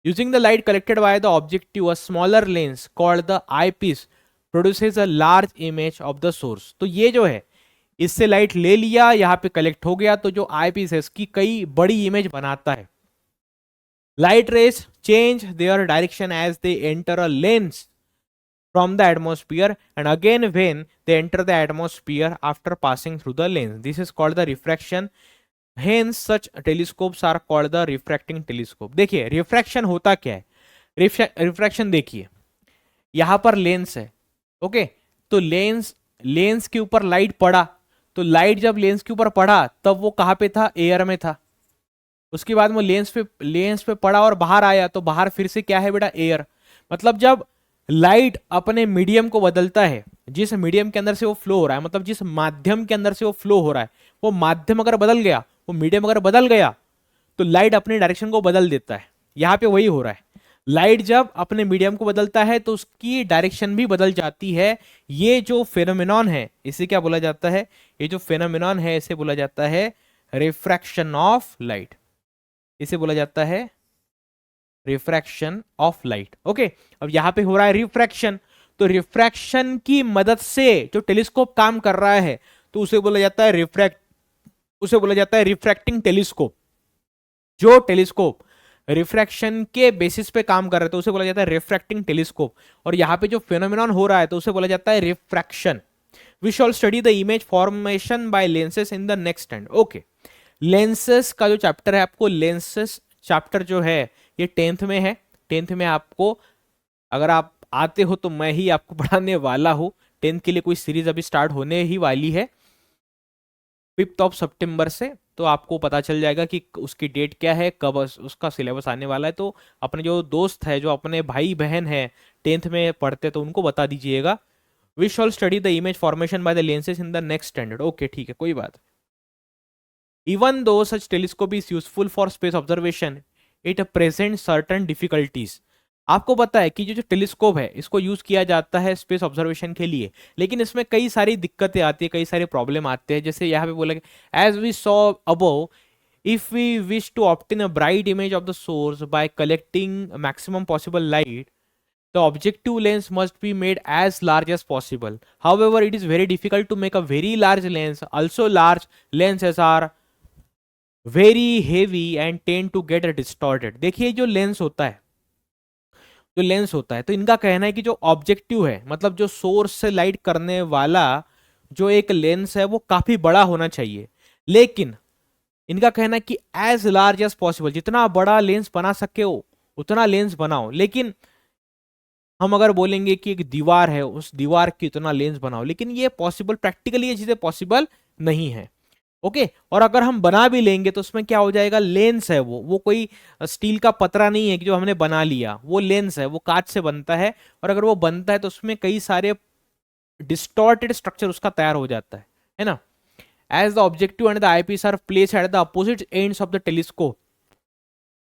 S1: Using the light collected by the objective a smaller lens called the eyepiece produces a large image of the source. तो ये जो है इससे लाइट ले लिया, यहां पे कलेक्ट हो गया, तो जो आईपीस है इसकी कई बड़ी इमेज बनाता है। Light rays change their direction as they enter a lens from the atmosphere and again when they enter the atmosphere after passing through the lens. This is called the refraction. Hence such telescopes are called the refracting telescope. देखिए रिफ्रैक्शन होता क्या है, रिफ्रैक्शन देखिए यहां पर लेंस है, ओके, तो लेंस के ऊपर लाइट पड़ा, तो लाइट जब लेंस के ऊपर पड़ा तब वो कहां पे था, एयर में था। उसके बाद वो लेंस पे पड़ा और बाहर आया तो बाहर फिर से क्या है बेटा, एयर। मतलब जब लाइट अपने मीडियम को बदलता है, जिस मीडियम के अंदर से वो फ्लो हो रहा है, मतलब जिस माध्यम के अंदर से वो फ्लो हो रहा है, वो माध्यम अगर बदल गया, वो मीडियम अगर बदल गया तो लाइट अपने डायरेक्शन को बदल देता है। यहां पे वही हो रहा है, लाइट जब अपने मीडियम को बदलता है तो उसकी डायरेक्शन भी बदल जाती है। ये जो फेनोमेनॉन है इसे क्या बोला जाता है, ये जो फेनोमेनॉन है इसे बोला जाता है रिफ्रैक्शन ऑफ लाइट। इसे बोला जाता है रिफ्रैक्शन ऑफ लाइट। ओके, अब यहां पे हो रहा है रिफ्रैक्शन, तो रिफ्रैक्शन की मदद से जो टेलीस्कोप काम कर रहा है तो उसे बोला जाता है रिफ्रैक्टिंग टेलीस्कोप। जो टेलीस्कोप रिफ्रैक्शन के बेसिस पे काम कर रहा है तो उसे बोला जाता है रिफ्रैक्टिंग टेलीस्कोप। और यहां पे जो फेनोमेनॉन हो रहा है तो उसे बोला जाता है refraction. We shall study the image formation by lenses in the next stand. Okay, lenses का जो चैप्टर है, आपको लेंसेस चैप्टर जो है ये 10th में है। 10th में आपको, अगर आप आते हो तो मैं ही आपको पढ़ाने वाला हूं। 10th के लिए कोई सीरीज अभी स्टार्ट होने ही वाली है 5th ऑफ सितंबर से। तो आपको पता चल जाएगा कि उसकी डेट क्या है, कब उसका सिलेबस आने वाला है। तो अपने जो दोस्त है, जो अपने भाई बहन है 10th में पढ़ते, तो उनको बता दीजिएगा। We shall study the image formation by the lenses in the next standard. Okay ठीक है, कोई बात। Even though such telescope is useful for space observation, it present certain difficulties. आपको पता है कि जो जो टेलीस्कोप है इसको यूज किया जाता है स्पेस ऑब्जर्वेशन के लिए, लेकिन इसमें कई सारी दिक्कतें आती है, कई सारे प्रॉब्लम आते हैं। जैसे यहाँ पे बोला as we saw above, if we wish to obtain a bright image of the source by collecting maximum possible light, the objective lens must be made as large as possible. However, it is very difficult to make a very large lens. Also, large lenses are very heavy and tend to get distorted. देखिए जो लेंस होता है, जो लेंस होता है, तो इनका कहना है कि जो ऑब्जेक्टिव है, मतलब जो सोर्स से लाइट करने वाला जो एक लेंस है, वो काफी बड़ा होना चाहिए। लेकिन इनका कहना है कि एज लार्ज एज पॉसिबल, जितना बड़ा लेंस बना सके हो उतना लेंस बनाओ। लेकिन हम अगर बोलेंगे कि एक दीवार है, उस दीवार की उतना लेंस बनाओ, लेकिन ये पॉसिबल, प्रैक्टिकली ये चीजें पॉसिबल नहीं है। ओके, और अगर हम बना भी लेंगे तो उसमें क्या हो जाएगा, लेंस है वो कोई स्टील का पतरा नहीं है कि जो हमने बना लिया, वो लेंस है, वो कांच से बनता है। और अगर वो बनता है तो उसमें कई सारे डिस्टॉर्टेड स्ट्रक्चर उसका तैयार हो जाता है ना। As the objective and the eyepiece are placed at the opposite ends of the telescope,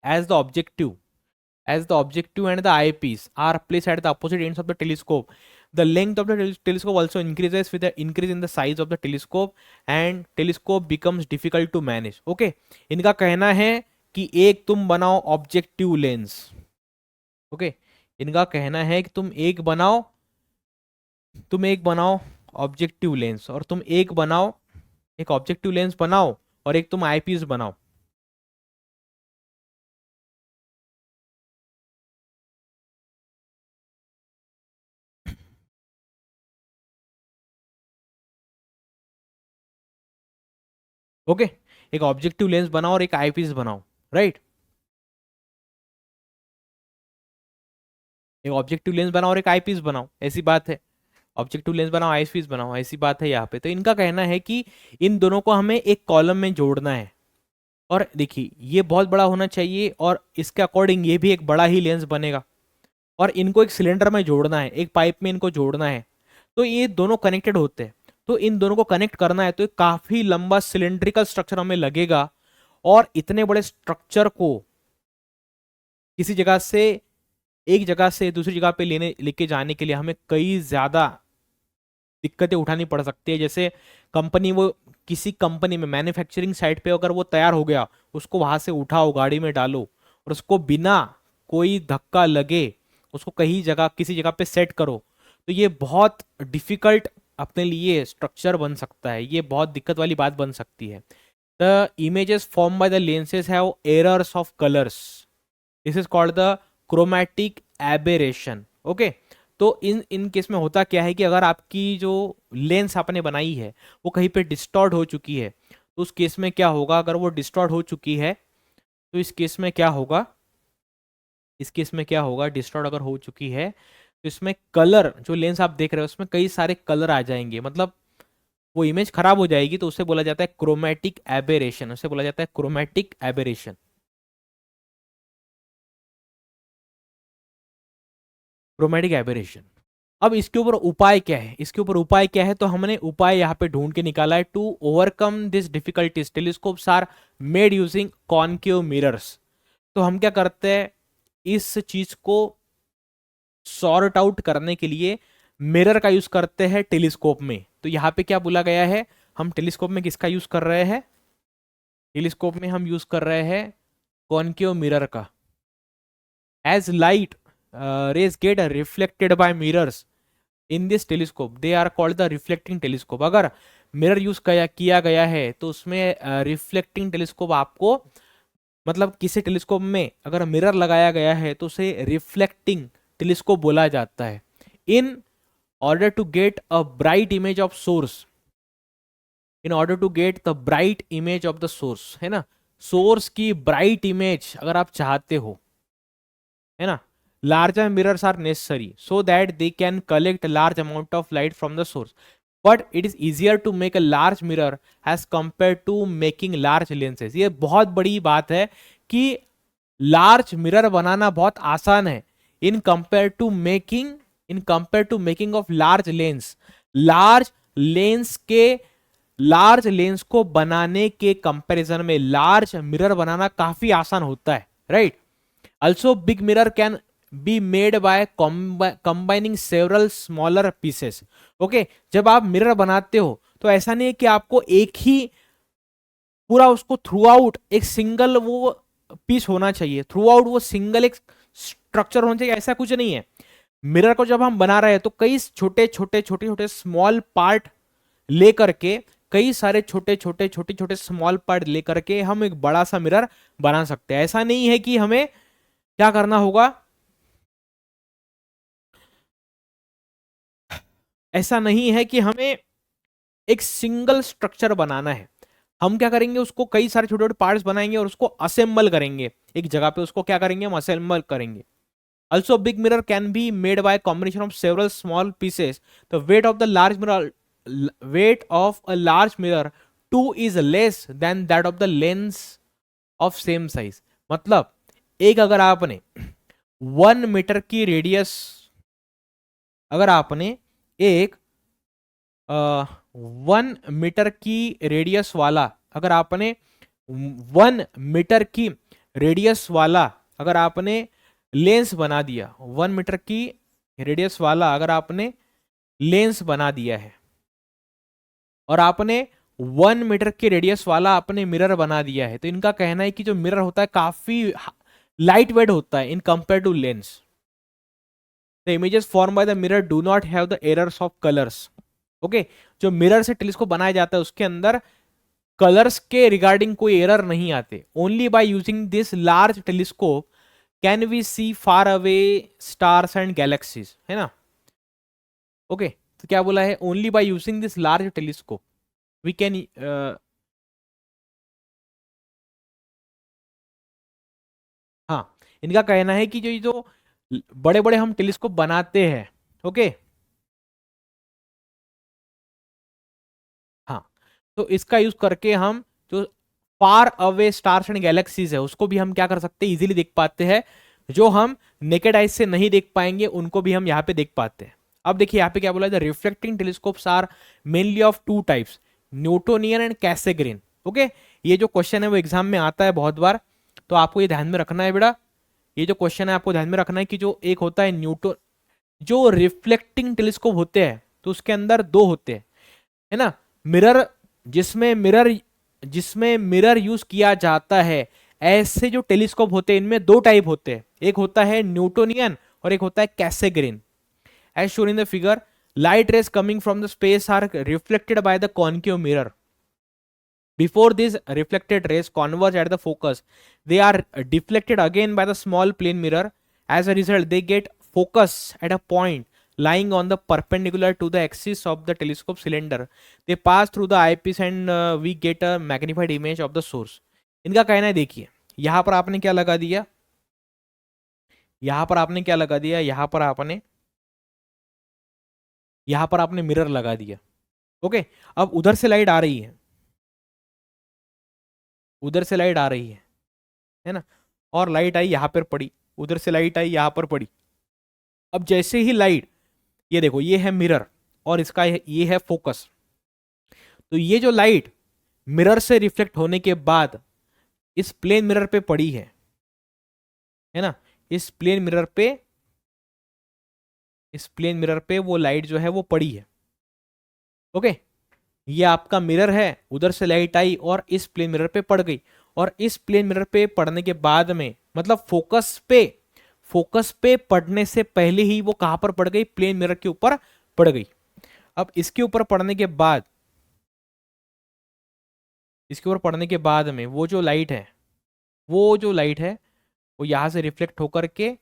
S1: as the objective, as the objective and the eyepiece are placed at the opposite ends of the telescope, the length of the telescope also increases with the increase in the size of the telescope, and telescope becomes difficult to manage. Okay, इनका कहना है कि एक तुम बनाओ ऑब्जेक्टिव लेंस। ओके, इनका कहना है कि तुम एक बनाओ ऑब्जेक्टिव लेंस, और तुम एक ऑब्जेक्टिव लेंस बनाओ और एक तुम आईपीस बनाओ। ओके, एक ऑब्जेक्टिव लेंस बनाओ और एक आईपीस बनाओ, राइट। एक ऑब्जेक्टिव लेंस बनाओ और एक आईपीस बनाओ, ऐसी बात है। ऑब्जेक्टिव लेंस बनाओ, आईपीस बनाओ, ऐसी बात है यहाँ पे। तो इनका कहना है कि इन दोनों को हमें एक कॉलम में जोड़ना है। और देखिए ये बहुत बड़ा होना चाहिए, और इसके अकॉर्डिंग ये भी एक बड़ा ही लेंस बनेगा। और इनको एक सिलेंडर में जोड़ना है, एक पाइप में इनको जोड़ना है, तो ये दोनों कनेक्टेड होते हैं। तो इन दोनों को कनेक्ट करना है, तो काफी लंबा सिलेंड्रिकल स्ट्रक्चर हमें लगेगा। और इतने बड़े स्ट्रक्चर को किसी जगह से, एक जगह से दूसरी जगह पे लेके जाने के लिए हमें कई ज्यादा दिक्कतें उठानी पड़ सकती है। जैसे किसी कंपनी में मैन्युफैक्चरिंग साइट पे अगर वो तैयार हो गया, उसको वहां से उठाओ, गाड़ी में डालो, और उसको बिना कोई धक्का लगे उसको कहीं जगह, किसी जगह पे सेट करो, तो ये बहुत डिफिकल्ट अपने लिए स्ट्रक्चर बन सकता है। ये बहुत दिक्कत वाली बात बन सकती है। The images form by the lenses have errors of colours, this is called the chromatic aberration. Okay, तो इन इन केस में होता क्या है कि अगर आपकी जो लेंस आपने बनाई है वो कहीं पे डिस्टॉर्ट हो चुकी है, तो उस केस में क्या होगा, अगर वो डिस्टॉर्ट हो चुकी है तो इस केस में क्या होगा, डिस्टॉर्ट अगर हो चुकी है तो इसमें कलर, जो लेंस आप देख रहे हो उसमें कई सारे कलर आ जाएंगे, मतलब वो इमेज खराब हो जाएगी। तो उसे बोला जाता है क्रोमैटिक एबेरेशन, उसे बोला जाता है क्रोमैटिक एबेरेशन, क्रोमैटिक एबेरेशन। अब इसके ऊपर उपाय क्या है, तो हमने उपाय यहाँ पे ढूंढ के निकाला है। To overcome this difficulties telescopes are made using concave mirrors. तो हम क्या करते हैं, इस चीज को सॉर्ट आउट करने के लिए मिरर का यूज करते हैं टेलीस्कोप में। तो यहाँ पे क्या बोला गया है, हम टेलीस्कोप में किसका यूज कर रहे हैं, टेलीस्कोप में हम यूज कर रहे हैं कॉनकेव मिरर का। As light rays get reflected by mirrors in this telescope, they are called the reflecting telescope। अगर मिरर यूज किया गया है तो उसमें रिफ्लेक्टिंग टेलीस्कोप आपको, मतलब किसी टेलीस्कोप में अगर मिरर लगाया गया है तो उसे रिफ्लेक्टिंग टेलीस्कोप बोला जाता है। In order to get a bright image of source, in order to get the bright image of the source, है ना, सोर्स की ब्राइट इमेज अगर आप चाहते हो, है ना, larger mirrors are necessary so that they can collect large amount of light from the source। But it is easier to make a large mirror as compare to making large lenses. ये बहुत बड़ी बात है कि लार्ज मिरर बनाना बहुत आसान है in compare to making of large lens. Large lens के लार्ज लेंस को बनाने के कंपैरिजन में लार्ज मिरर बनाना काफी आसान होता है, right. Also big mirror can be made by combining several smaller pieces. Okay, जब आप मिरर बनाते हो तो ऐसा नहीं है कि आपको एक ही पूरा उसको थ्रू आउट एक सिंगल वो पीस होना चाहिए, थ्रू आउट वो सिंगल एक स्ट्रक्चर होना चाहिए, ऐसा कुछ नहीं है। मिरर को जब हम बना रहे हैं तो कई छोटे छोटे स्मॉल पार्ट लेकर के, कई सारे छोटे छोटे स्मॉल पार्ट लेकर के हम एक बड़ा सा मिरर बना सकते हैं। ऐसा नहीं है कि हमें क्या करना होगा, ऐसा नहीं है कि हमें एक सिंगल स्ट्रक्चर बनाना है। हम क्या करेंगे, उसको कई सारे छोटे छोटे पार्ट्स बनाएंगे और उसको असेंबल करेंगे एक जगह पे, उसको क्या करेंगे, हम असेंबल करेंगे। Also, big mirror can be made by a combination of several small pieces. The weight of a large mirror too is less than that of the lens of same size. मतलब एक अगर आपने 1 मीटर की रेडियस, अगर आपने एक 1 मीटर की रेडियस वाला, अगर आपने 1 मीटर की रेडियस वाला अगर आपने लेंस बना दिया, 1 मीटर की रेडियस वाला अगर आपने लेंस बना दिया है और आपने 1 मीटर की रेडियस वाला आपने मिरर बना दिया है, तो इनका कहना है कि जो मिरर होता है काफी लाइट वेट होता है in compare to lens. The images form by the mirror do not have the errors of colours. Okay, जो मिरर से टेलीस्कोप बनाया जाता है उसके अंदर कलर्स के रिगार्डिंग कोई एरर नहीं आते। Only by using this large telescope can we see far away stars and galaxies, है ना। ओके, तो क्या बोला है, only by using this large telescope we can, हाँ, इनका कहना है कि जो बड़े बड़े हम टेलीस्कोप बनाते हैं, ओके, हाँ, तो इसका यूज करके हम जो फार अवे स्टार्स एंड गैलेक्सीज है उसको भी हम क्या कर सकते हैं, इजीली देख पाते हैं। जो हम नेकेड आइज से नहीं देख पाएंगे उनको भी हम यहाँ पे देख पाते हैं। अब देखिए यहाँ पे क्या बोला है, the reflecting telescopes are mainly of 2 types, Newtonian and Cassegrain. Okay, ये जो क्वेश्चन है वो एग्जाम में आता है बहुत बार, तो आपको ये ध्यान में रखना है बेटा। ये जो क्वेश्चन है आपको ध्यान में रखना है कि जो एक होता है न्यूटन, जो रिफ्लेक्टिंग टेलीस्कोप होते हैं तो उसके अंदर 2 होते हैं, है ना। मिरर, जिसमें मिरर यूज किया जाता है, ऐसे जो टेलीस्कोप होते हैं इनमें 2 टाइप होते हैं, एक होता है न्यूटोनियन और एक होता है Cassegrain. As shown in the figure, light rays coming from the space are reflected by the concave mirror. Before these reflected rays converge at the focus, they are deflected again by the small plane mirror. As a result, they get focus at a point lying on the perpendicular to the axis of the telescope cylinder. They pass through the eyepiece and we get a magnified image of the source. इनका कहना है, देखिए यहां पर आपने क्या लगा दिया, यहां पर आपने क्या लगा दिया, यहां पर आपने मिरर लगा दिया। ओके, अब उधर से लाइट आ रही है, उधर से लाइट आ रही है ना, और लाइट आई यहां पर पड़ी, उधर से लाइट आई यहां पर पड़ी। अब जैसे ही लाइट, ये देखो ये है मिरर और इसका ये है फोकस, तो ये जो लाइट मिरर से रिफ्लेक्ट होने के बाद इस प्लेन मिरर पे पड़ी है ना, इस प्लेन मिरर पे वो लाइट जो है वो पड़ी है। ओके, ये आपका मिरर है, उधर से लाइट आई और इस प्लेन मिरर पे पड़ गई, और इस प्लेन मिरर पे पड़ने के बाद में, मतलब फोकस पे पड़ने से पहले ही वो कहां पर पड़ गई, प्लेन मिरर के ऊपर पड़ गई। अब इसके ऊपर पड़ने के बाद में वो जो लाइट है वो यहां से रिफ्लेक्ट होकर के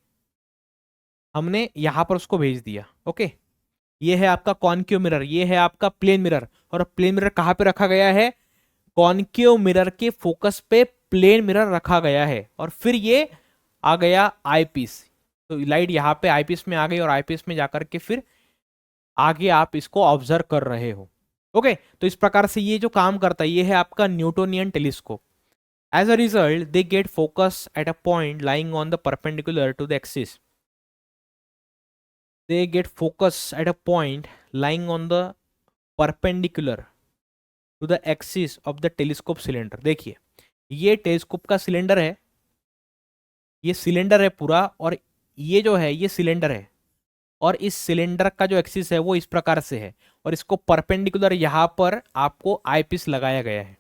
S1: हमने यहां पर उसको भेज दिया। ओके, ये है आपका कॉन्केव मिरर, ये है आपका प्लेन मिरर, और प्लेन मिरर कहां पे रखा गया है, कॉन्केव मिरर के फोकस पे प्लेन मिरर रखा गया है, और फिर ये आ गया आईपीस, तो लाइट यहाँ पे आईपीस में आ गई और आईपीस में जाकर के फिर आगे आप इसको ऑब्जर्व कर रहे हो। ओके तो इस प्रकार से ये जो काम करता है ये है आपका Newtonian telescope. As a result, they get focus at a point lying on the perpendicular to the axis. They get focus at a point lying on the perpendicular to the axis of the telescope cylinder. देखिए ये टेलीस्कोप का सिलेंडर है, ये सिलेंडर है पूरा, और ये जो है ये सिलेंडर है, और इस सिलेंडर का जो एक्सिस है वो इस प्रकार से है, और इसको परपेंडिकुलर यहां पर आपको आईपीस लगाया गया है.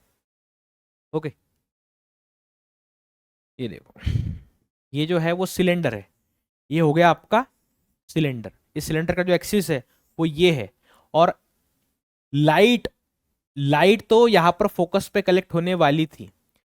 S1: ओके ये देखो ये जो है वो सिलेंडर है, ये हो गया आपका सिलेंडर. इस सिलेंडर का जो एक्सिस है वो ये है, और लाइट लाइट तो यहां पर फोकस पे कलेक्ट होने वाली थी,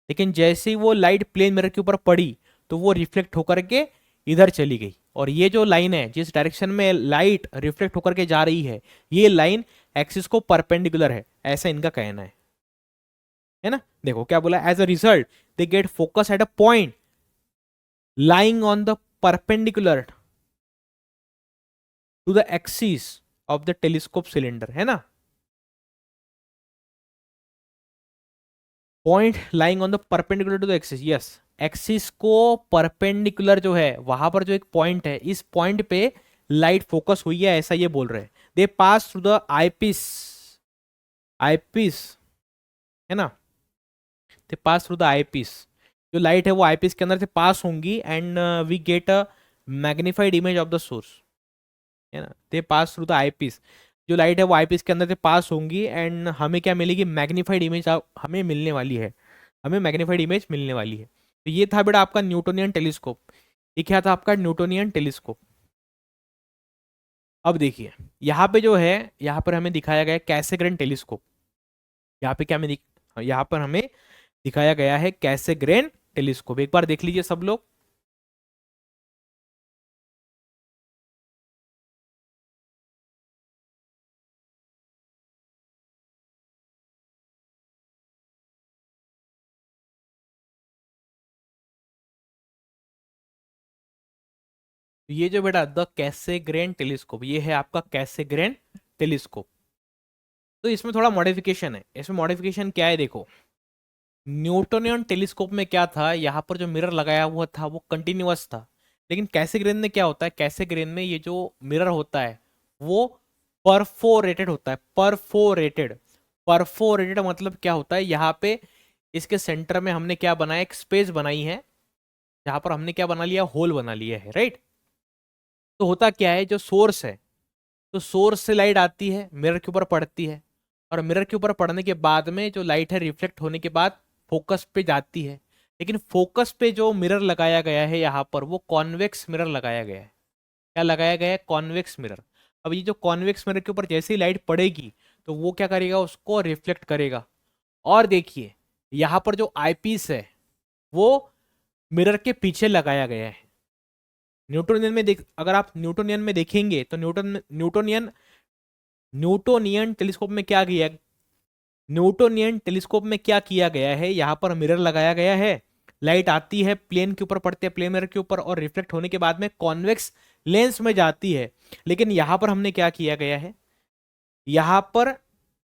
S1: लेकिन जैसे ही वो लाइट प्लेन मिरर के ऊपर पड़ी तो वो रिफ्लेक्ट होकर के इधर चली गई. और ये जो लाइन है जिस डायरेक्शन में लाइट रिफ्लेक्ट होकर के जा रही है ये लाइन एक्सिस को परपेंडिकुलर है, ऐसा इनका कहना है ना. देखो क्या बोला, as a result they get focus at a point lying on the perpendicular to the axis of the telescope cylinder, है ना. Point lying on the perpendicular to the axis, yes axis को परपेंडिकुलर जो है वहां पर जो एक पॉइंट है, इस पॉइंट पे लाइट फोकस हुई है, ऐसा ये बोल रहे हैं. They pass through the eyepiece, eyepiece है ना, they pass through the eyepiece, जो लाइट है वो आईपीस के अंदर से पास होंगी, and we get a magnified image of the source, है ना. They pass through the eyepiece, जो लाइट है वो आईपीस के अंदर से पास होंगी, एंड हमें क्या मिलेगी, मैग्नीफाइड इमेज हमें मिलने वाली है, हमें मैग्नीफाइड इमेज मिलने वाली है. तो ये था बेटा आपका न्यूटोनियन टेलीस्कोप. ये क्या था आपका न्यूटोनियन टेलीस्कोप. अब देखिए यहाँ पे जो है, यहाँ पर हमें दिखाया गया कैसेग्रेन टेलीस्कोप. यहाँ पे क्या हमें यहाँ पर हमें दिखाया गया है कैसेग्रेन टेलीस्कोप. एक बार देख लीजिए सब लोग. ये जो बेटा द कैसेग्रेन टेलीस्कोप, ये है आपका कैसेग्रेन टेलीस्कोप. तो इसमें थोड़ा मॉडिफिकेशन है. इसमें मॉडिफिकेशन क्या है, देखो न्यूटोनियन टेलीस्कोप में क्या था, यहाँ पर जो मिरर लगाया हुआ था वो कंटिन्यूअस था, लेकिन कैसेग्रेन में क्या होता है, कैसेग्रेन में ये जो मिरर होता है वो परफोरेटेड होता है. परफोरेटेड, परफोरेटेड मतलब क्या होता है, यहाँ पे इसके सेंटर में हमने क्या बनाया, एक स्पेस बनाई है, जहां पर हमने क्या बना लिया, होल बना लिया है, राइट. तो होता क्या है, जो सोर्स है, तो सोर्स से लाइट आती है, मिरर के ऊपर पड़ती है, और मिरर के ऊपर पड़ने के बाद में जो लाइट है रिफ्लेक्ट होने के बाद फोकस पे जाती है. लेकिन फोकस पे जो मिरर लगाया गया है यहाँ पर वो कॉन्वेक्स मिरर लगाया गया है. क्या लगाया गया है, कॉन्वेक्स मिरर. अब ये जो कॉन्वेक्स मिरर के ऊपर जैसे ही लाइट पड़ेगी तो वो क्या करेगा, उसको रिफ्लेक्ट करेगा. और देखिए यहाँ पर जो आईपीस है वो मिरर के पीछे लगाया गया है. न्यूटोनियन में अगर आप न्यूटोनियन में देखेंगे तो न्यूटोनियन न्यूटोनियन टेलीस्कोप में क्या किया, न्यूटोनियन टेलीस्कोप में क्या किया गया है, यहाँ पर मिरर लगाया गया है, लाइट आती है प्लेन के ऊपर पड़ती है, प्लेन मिरर के ऊपर, और रिफ्लेक्ट होने के बाद में कॉन्वेक्स लेंस में जाती है. लेकिन यहाँ पर हमने क्या किया गया है, यहाँ पर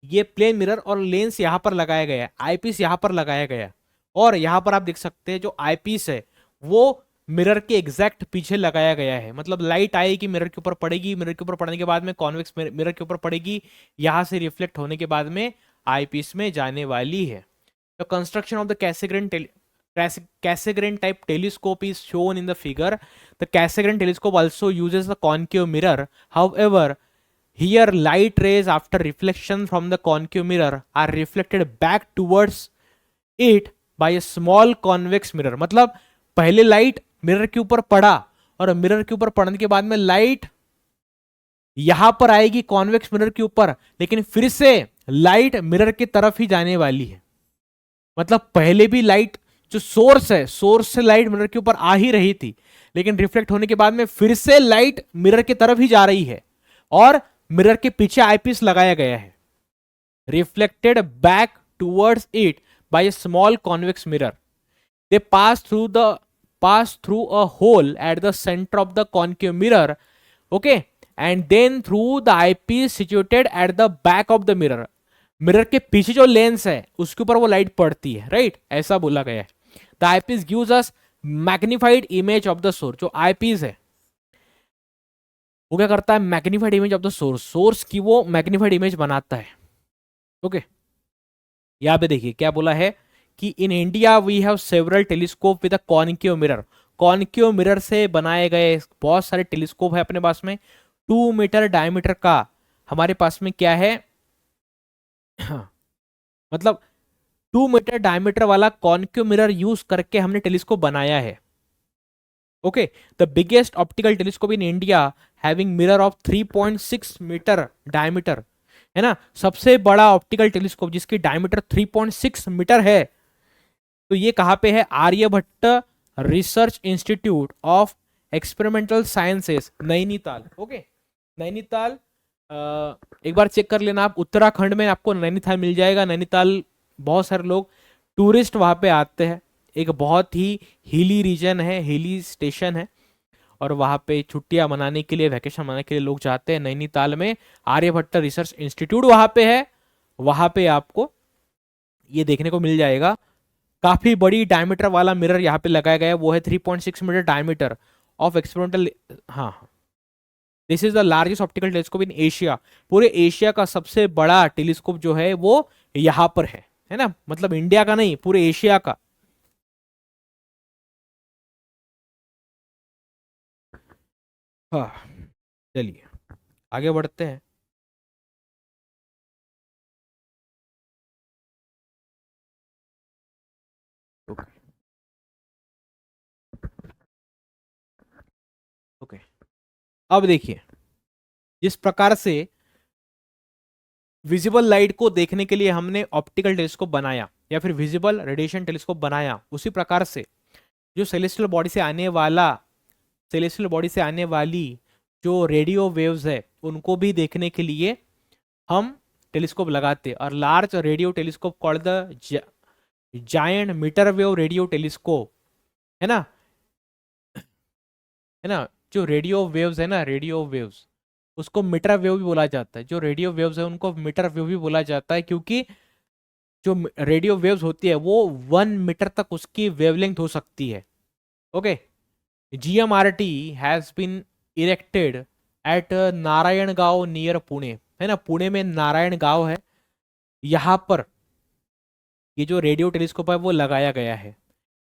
S1: ये प्लेन मिरर और लेंस यहाँ पर लगाया गया है, आईपीस यहाँ पर लगाया गया है, और यहाँ पर आप देख सकते हैं जो आईपीस है वो मिरर के एग्जैक्ट पीछे लगाया गया है. मतलब लाइट आएगी, मिरर के ऊपर पड़ेगी, मिरर के ऊपर पड़ने के बाद में कॉन्वेक्स मिरर के ऊपर पड़ेगी, यहां से रिफ्लेक्ट होने के बाद में आईपीस में जाने वाली है. The construction of the Cassegrain type telescope is shown in the figure. The Cassegrain telescope also uses the concave mirror. However, here light rays after reflection from the concave mirror are reflected back towards it by a small convex mirror. मतलब पहले लाइट मिरर के ऊपर पड़ा, और मिरर के ऊपर पड़ने के बाद में लाइट यहां पर आएगी कॉन्वेक्स मिरर के ऊपर, लेकिन फिर से लाइट मिरर की तरफ ही जाने वाली है. मतलब पहले भी लाइट जो सोर्स है, सोर्स से लाइट मिरर के ऊपर आ ही रही थी, लेकिन रिफ्लेक्ट होने के बाद में फिर से लाइट मिरर की तरफ ही जा रही है, और मिरर के पीछे आईपीस लगाया गया है. Reflected back towards it by A small convex mirror. They pass through a hole at the center of the concave mirror, okay, and then through the eyepiece situated at the back of the mirror. Mirror के पीछे जो लेंस है उसके ऊपर वो लाइट पड़ती है, राइट, ऐसा बोला गया है। The eyepiece gives us magnified image of the source. जो आईपीस है वो क्या करता है, magnified image of the source, source की वो मैग्निफाइड इमेज बनाता है। ओके, यहाँ पे देखिए क्या बोला है कि in India we have several telescope with a concave mirror. Concave mirror से बनाए गए बहुत सारे टेलीस्कोप है अपने पास में। 2 मीटर डायमीटर का हमारे पास में क्या है मतलब 2 मीटर डायमीटर वाला कॉन्केव मिरर यूज करके हमने टेलीस्कोप बनाया है। Okay, the biggest optical telescope in India having mirror of 3.6 metre diameter, है ना, सबसे बड़ा ऑप्टिकल टेलीस्कोप जिसकी डायमीटर 3.6 मीटर है। तो ये कहां पे है, Aryabhatta research institute of experimental sciences, Nainital. Okay, Nainital, एक बार चेक कर लेना आप, उत्तराखंड में आपको नैनीताल मिल जाएगा। नैनीताल बहुत सारे लोग टूरिस्ट वहां पे आते हैं, एक बहुत ही हिली रीजन है, हिली स्टेशन है, और वहां पे छुट्टियां मनाने के लिए, वैकेशन मनाने के लिए लोग जाते हैं नैनीताल में। आर्यभट्ट रिसर्च इंस्टीट्यूट वहां पे है, वहां पे आपको ये देखने को मिल जाएगा। काफी बड़ी डायमीटर वाला मिरर यहाँ पे लगाया गया है, वो है 3.6 मीटर डायमीटर ऑफ एक्सपेरिमेंटल। हाँ, this is the largest optical telescope in Asia. पूरे एशिया का सबसे बड़ा टेलीस्कोप जो है वो यहां पर है ना, मतलब इंडिया का नहीं, पूरे एशिया का। हाँ, चलिए आगे बढ़ते हैं। ओके, ओके, अब देखिए जिस प्रकार से विजिबल लाइट को देखने के लिए हमने ऑप्टिकल टेलीस्कोप बनाया या फिर विजिबल रेडिएशन टेलीस्कोप बनाया, उसी प्रकार से जो सेलेस्टियल बॉडी से आने वाला, सेलेस्टियल बॉडी से आने वाली जो रेडियो वेव्स है उनको भी देखने के लिए हम टेलीस्कोप लगाते हैं। और large radio telescope called the giant metre wave radio telescope, है ना, है ना, जो रेडियो वेव्स है ना, रेडियो वेव्स, उसको मीटर वेव भी बोला जाता है। जो रेडियो वेव्स है उनको मीटर वेव भी बोला जाता है, क्योंकि जो रेडियो वेव्स होती है वो 1 मीटर तक उसकी वेवलेंथ हो सकती है। Okay, GMRT has been erected at Narayangaon near Pune, है ना, पुणे में नारायण गांव है, यहाँ पर ये जो रेडियो टेलीस्कोप है वो लगाया गया है।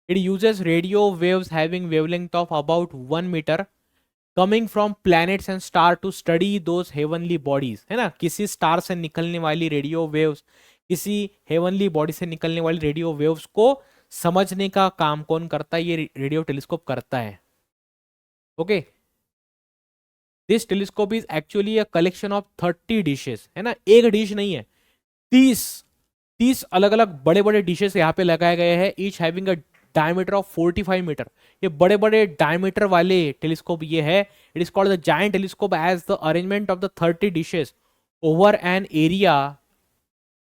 S1: It uses radio waves having wavelength of about 1 metre coming from planets and star to study those heavenly bodies, है ना, किसी स्टार से निकलने वाली रेडियो वेव्स, किसी हेवनली बॉडी से निकलने वाली रेडियो वेव्स को समझने का काम कौन करता है, ये रेडियो टेलीस्कोप करता है। Okay, this telescope is actually a collection of 30 dishes, है ना, एक डिश नहीं है, 30 अलग अलग बड़े बड़े डिशेस यहाँ पे लगाए गए हैं, each having a diameter of 45 metre. ये बड़े बड़े डायमीटर वाले टेलीस्कोप ये है। It is called the giant telescope as the arrangement of the 30 dishes over an area,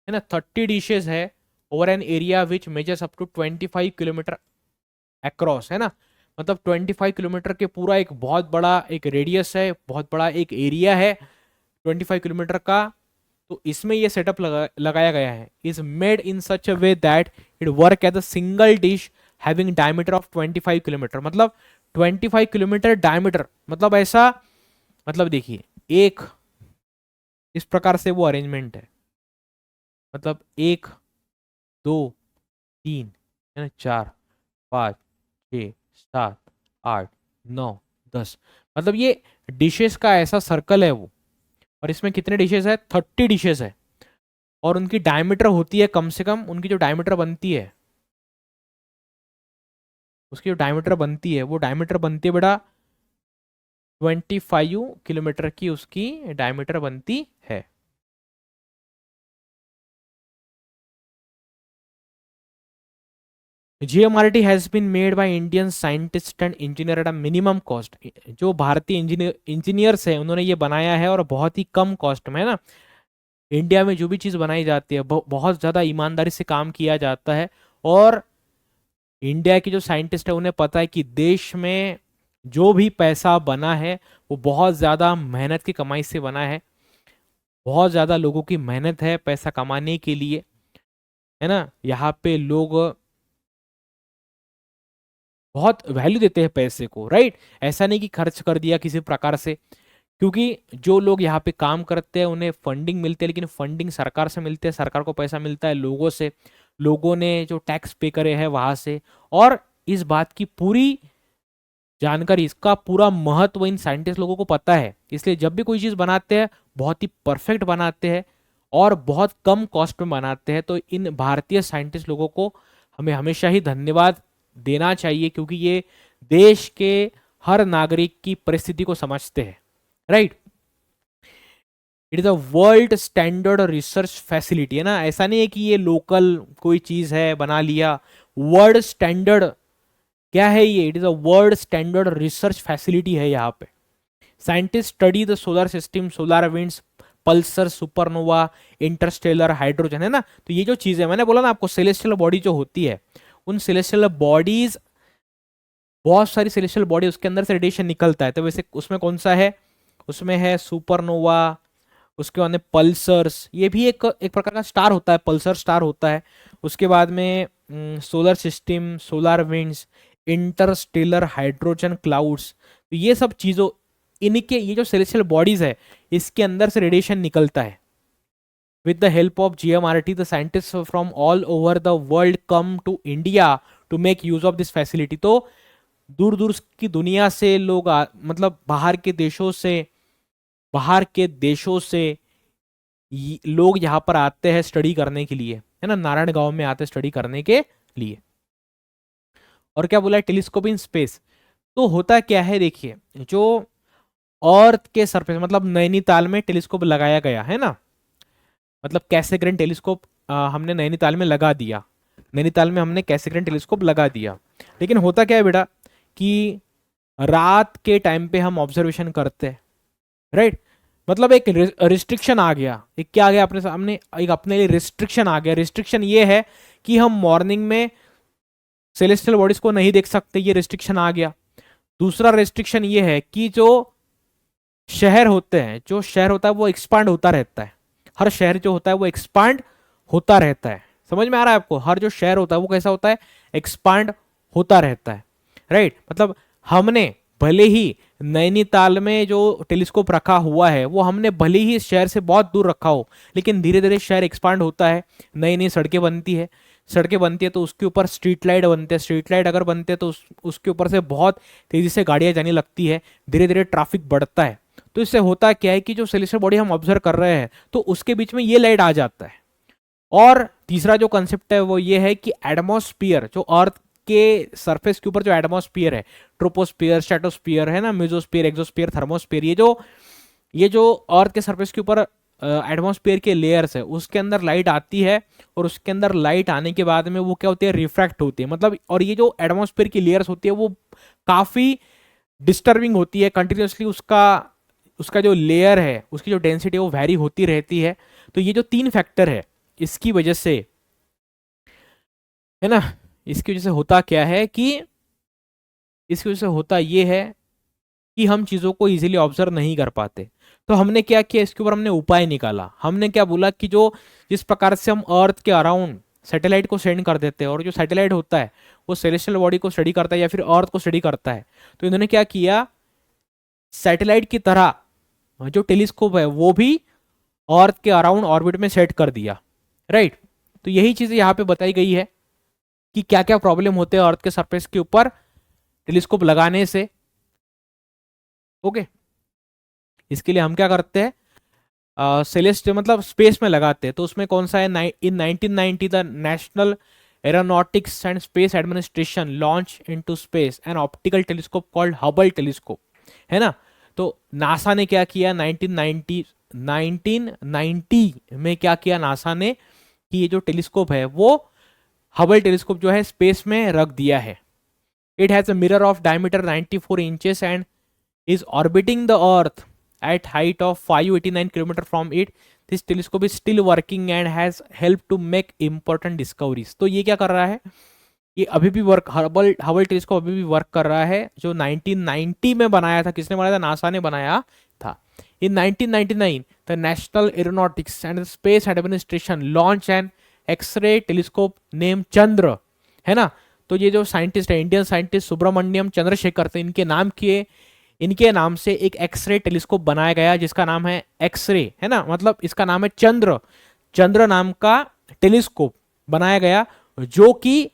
S1: है ना, 30 डिशेस है over an area which measures up to 25 kilometre across, है ना, मतलब 25 किलोमीटर के पूरा एक बहुत बड़ा एक रेडियस है, बहुत बड़ा एक एरिया है 25 किलोमीटर का। तो इसमें ये सेटअप लगाया गया है, is made in such a way that it work as a single dish having diameter of 25 kilometre. मतलब 25 किलोमीटर डायमीटर, मतलब ऐसा, मतलब देखिए एक इस प्रकार से वो अरेंजमेंट है, मतलब 1 2 3, है ना, 4 5 6 7 8 9 10, मतलब ये डिशेस का ऐसा सर्कल है वो। और इसमें कितने डिशेस है, 30 डिशेस है, और उनकी डायमीटर होती है कम से कम, उनकी जो डायमीटर बनती है, उसकी जो डायमीटर बनती है वो डायमीटर बनती है बेटा 25 किलोमीटर की उसकी डायमीटर बनती है। GMRT has been made by Indian scientist and engineer at a minimum cost. जो भारतीय इंजीनियर्स है उन्होंने ये बनाया है और बहुत ही कम कॉस्ट में, है ना। इंडिया में जो भी चीज बनाई जाती है बहुत ज्यादा ईमानदारी से काम किया जाता है, और इंडिया के जो साइंटिस्ट है उन्हें पता है कि देश में जो भी पैसा बना है वो बहुत ज्यादा मेहनत की कमाई से बना है, बहुत ज़्यादा लोगों की मेहनत है पैसा कमाने के लिए, है ना। यहाँ पे लोग बहुत वैल्यू देते हैं पैसे को, राइट। ऐसा नहीं कि खर्च कर दिया किसी प्रकार से, क्योंकि जो लोग यहाँ पे काम करते हैं उन्हें फंडिंग मिलती है, लेकिन फंडिंग सरकार से मिलती है, सरकार को पैसा मिलता है लोगों से, लोगों ने जो टैक्स पे करे हैं वहां से। और इस बात की पूरी जानकारी, इसका पूरा महत्व इन साइंटिस्ट लोगों को पता है, इसलिए जब भी कोई चीज बनाते हैं बहुत ही परफेक्ट बनाते हैं और बहुत कम कॉस्ट में बनाते हैं। तो इन भारतीय साइंटिस्ट लोगों को हमें हमेशा ही धन्यवाद देना चाहिए, क्योंकि ये देश के हर नागरिक की परिस्थिति को समझते हैं, right. It is a world standard research facility, है ना। ऐसा नहीं है कि ये लोकल कोई चीज है बना लिया, वर्ल्ड स्टैंडर्ड क्या है ये, it is a world standard research facility है यहाँ पे। Scientist study the solar system, solar winds, Pulsar, supernova, Interstellar, hydrogen, है ना। तो ये जो चीज है, मैंने बोला ना आपको, सेलेस्टियल बॉडी जो होती है, उन सेलेस्टियल बॉडीज, बहुत सारी सेलेस्टियल बॉडी उसके अंदर से रेडिएशन निकलता है। तो वैसे उसमें कौन सा है, उसमें है सुपरनोवा, उसके बाद में पल्सर्स, ये भी एक प्रकार का स्टार होता है, पल्सर स्टार होता है। उसके बाद में solar system, solar winds, Interstellar, hydrogen clouds. तो ये सब चीजों, इनके ये जो सेलेस्टियल बॉडीज है इसके अंदर से रेडिएशन निकलता है। With the help of GMRT the scientist from all over the world come to India to make use of this facility. तो दूर दूर की दुनिया से लोग मतलब बाहर के देशों से, लोग यहाँ पर आते हैं स्टडी करने के लिए, है ना। नारायण गांव में आते हैं स्टडी करने के लिए। और क्या बोला है, टेलीस्कोप इन स्पेस। तो होता क्या है, देखिए, जो अर्थ के सरफेस, मतलब नैनीताल में टेलीस्कोप लगाया गया है ना, मतलब कैसेग्रेन टेलीस्कोप हमने नैनीताल में लगा दिया, नैनीताल में हमने कैसेग्रेन टेलीस्कोप लगा दिया। लेकिन होता क्या है बेटा, कि रात के टाइम पे हम ऑब्जर्वेशन करते हैं, राइट। मतलब एक रिस्ट्रिक्शन आ गया, एक क्या आ गया अपने सामने, एक अपने लिए रिस्ट्रिक्शन आ गया। रिस्ट्रिक्शन ये है कि हम मॉर्निंग में सेलेस्टियल बॉडीज को नहीं देख सकते, ये रिस्ट्रिक्शन आ गया। दूसरा रिस्ट्रिक्शन ये है कि जो शहर होते हैं, जो शहर होता है वो एक्सपांड होता रहता है, हर शहर जो होता है वो एक्सपांड होता रहता है। समझ में आ रहा है आपको, हर जो शहर होता है वो कैसा होता है, एक्सपांड होता रहता है, राइट। मतलब हमने भले ही नैनीताल में जो टेलीस्कोप रखा हुआ है वो हमने भले ही शहर से बहुत दूर रखा हो, लेकिन धीरे धीरे शहर एक्सपांड होता है, नई नई सड़कें बनती है, सड़कें बनती है तो उसके ऊपर स्ट्रीट लाइट बनते हैं, स्ट्रीट लाइट अगर बनते हैं तो उसके ऊपर से बहुत तेजी से गाड़ियां जाने लगती है, धीरे धीरे ट्रैफिक बढ़ता है। तो इससे होता क्या है कि जो सेलेस्टियल बॉडी हम ऑब्जर्व कर रहे हैं तो उसके बीच में ये लाइट आ जाता है। और तीसरा जो कंसेप्ट है वो ये है कि एटमॉस्फियर, जो अर्थ के सरफेस के ऊपर जो एटमॉस्फियर है, ट्रोपोस्फियर, स्ट्रेटोस्फियर, है ना, मेसोस्फियर, एक्सोस्फियर, थर्मोस्फियर, ये जो अर्थ के सरफेस के ऊपर एटमॉस्फेयर के लेयर्स है, उसके अंदर लाइट आती है, और उसके अंदर लाइट आने के बाद में वो क्या होती है, रिफ्रैक्ट होती है। मतलब, और ये जो एटमॉस्फेयर की लेयर्स होती है वो काफी डिस्टर्बिंग होती है, कंटिन्यूसली उसका उसका जो लेयर है, उसकी जो डेंसिटी है वो वैरी होती रहती है। तो ये जो 3 फैक्टर है, इसकी वजह से, है ना, इसकी वजह से होता क्या है कि, इसकी वजह से होता ये है कि हम चीज़ों को इजीली ऑब्जर्व नहीं कर पाते। तो हमने क्या किया, इसके ऊपर हमने उपाय निकाला। हमने क्या बोला कि जो जिस प्रकार से हम अर्थ के अराउंड सैटेलाइट को सेंड कर देते हैं, और जो सैटेलाइट होता है वो सेलेस्टियल बॉडी को स्टडी करता है या फिर अर्थ को स्टडी करता है, तो इन्होंने क्या किया, सैटेलाइट की तरह जो टेलीस्कोप है वो भी अर्थ के अराउंड ऑर्बिट में सेट कर दिया, राइट। तो यही चीजें यहाँ पे बताई गई है कि क्या क्या प्रॉब्लम होते हैं अर्थ के सरफेस के ऊपर टेलीस्कोप लगाने से। ओके, इसके लिए हम क्या करते हैं, सेलेस्ट मतलब स्पेस में लगाते हैं। तो उसमें कौन सा है, इन 1990 the national aeronautics and space administration launch into space an optical telescope called Hubble telescope, है ना। तो नासा ने क्या किया, 1990 में क्या किया नासा ने, कि ये जो टेलीस्कोप है वो हबल टेलीस्कोप जो है स्पेस में रख दिया है। It has a mirror of diameter 94 inches and is orbiting the earth at height of 589 km from it. This telescope is still working and has helped to make important discoveries. तो ये क्या कर रहा है, ये अभी भी वर्क, हबल टेलीस्कोप अभी भी वर्क कर रहा है, जो 1990 में बनाया था। किसने बनाया था, नासा ने बनाया था। In 1999, the National Aeronautics and Space Administration launched an X-ray telescope named चंद्र, है ना। तो ये जो साइंटिस्ट है, इंडियन साइंटिस्ट सुब्रमण्यम चंद्रशेखर थे, इनके नाम से एक एक्सरे टेलीस्कोप बनाया गया जिसका नाम है एक्सरे, है ना। मतलब इसका नाम है चंद्र नाम का टेलीस्कोप बनाया गया जो कि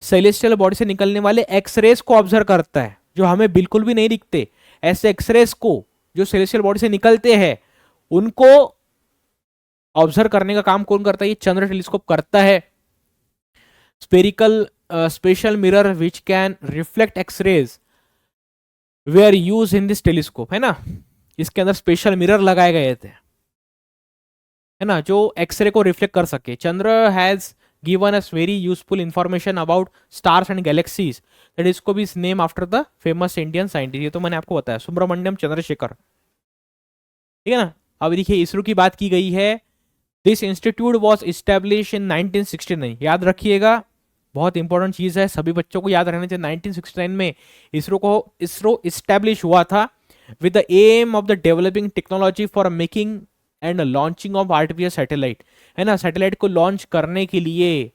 S1: सेलेस्टियल बॉडी से निकलने वाले एक्सरेज को ऑब्जर्व करता है, जो हमें बिल्कुल भी नहीं दिखते। ऐसे एक्सरेज को जो सेलेस्टियल बॉडी से निकलते हैं उनको ऑब्जर्व करने का काम कौन करता है? ये चंद्र टेलीस्कोप करता है। Spherical special mirror which can reflect x rays were use in this telescope, है ना। इसके अंदर स्पेशल मिरर लगाए गए थे, है ना, जो एक्सरे को रिफ्लेक्ट कर सके। Chandra has given us very useful information about stars and galaxies, that इसको is name after the famous Indian scientist. ये तो मैंने आपको बताया, सुब्रमण्यम चंद्रशेखर, ठीक है ना। अब देखिए इसरो की बात की गई है। This institute was establish in 1969, याद रखिएगा, बहुत इंपॉर्टेंट चीज है, सभी बच्चों को याद रहना चाहिए। 1969 में इसरो इस्टेब्लिश हुआ था with the aim of the developing technology for making and launching of artificial satellite, है ना। सैटेलाइट को लॉन्च करने के लिए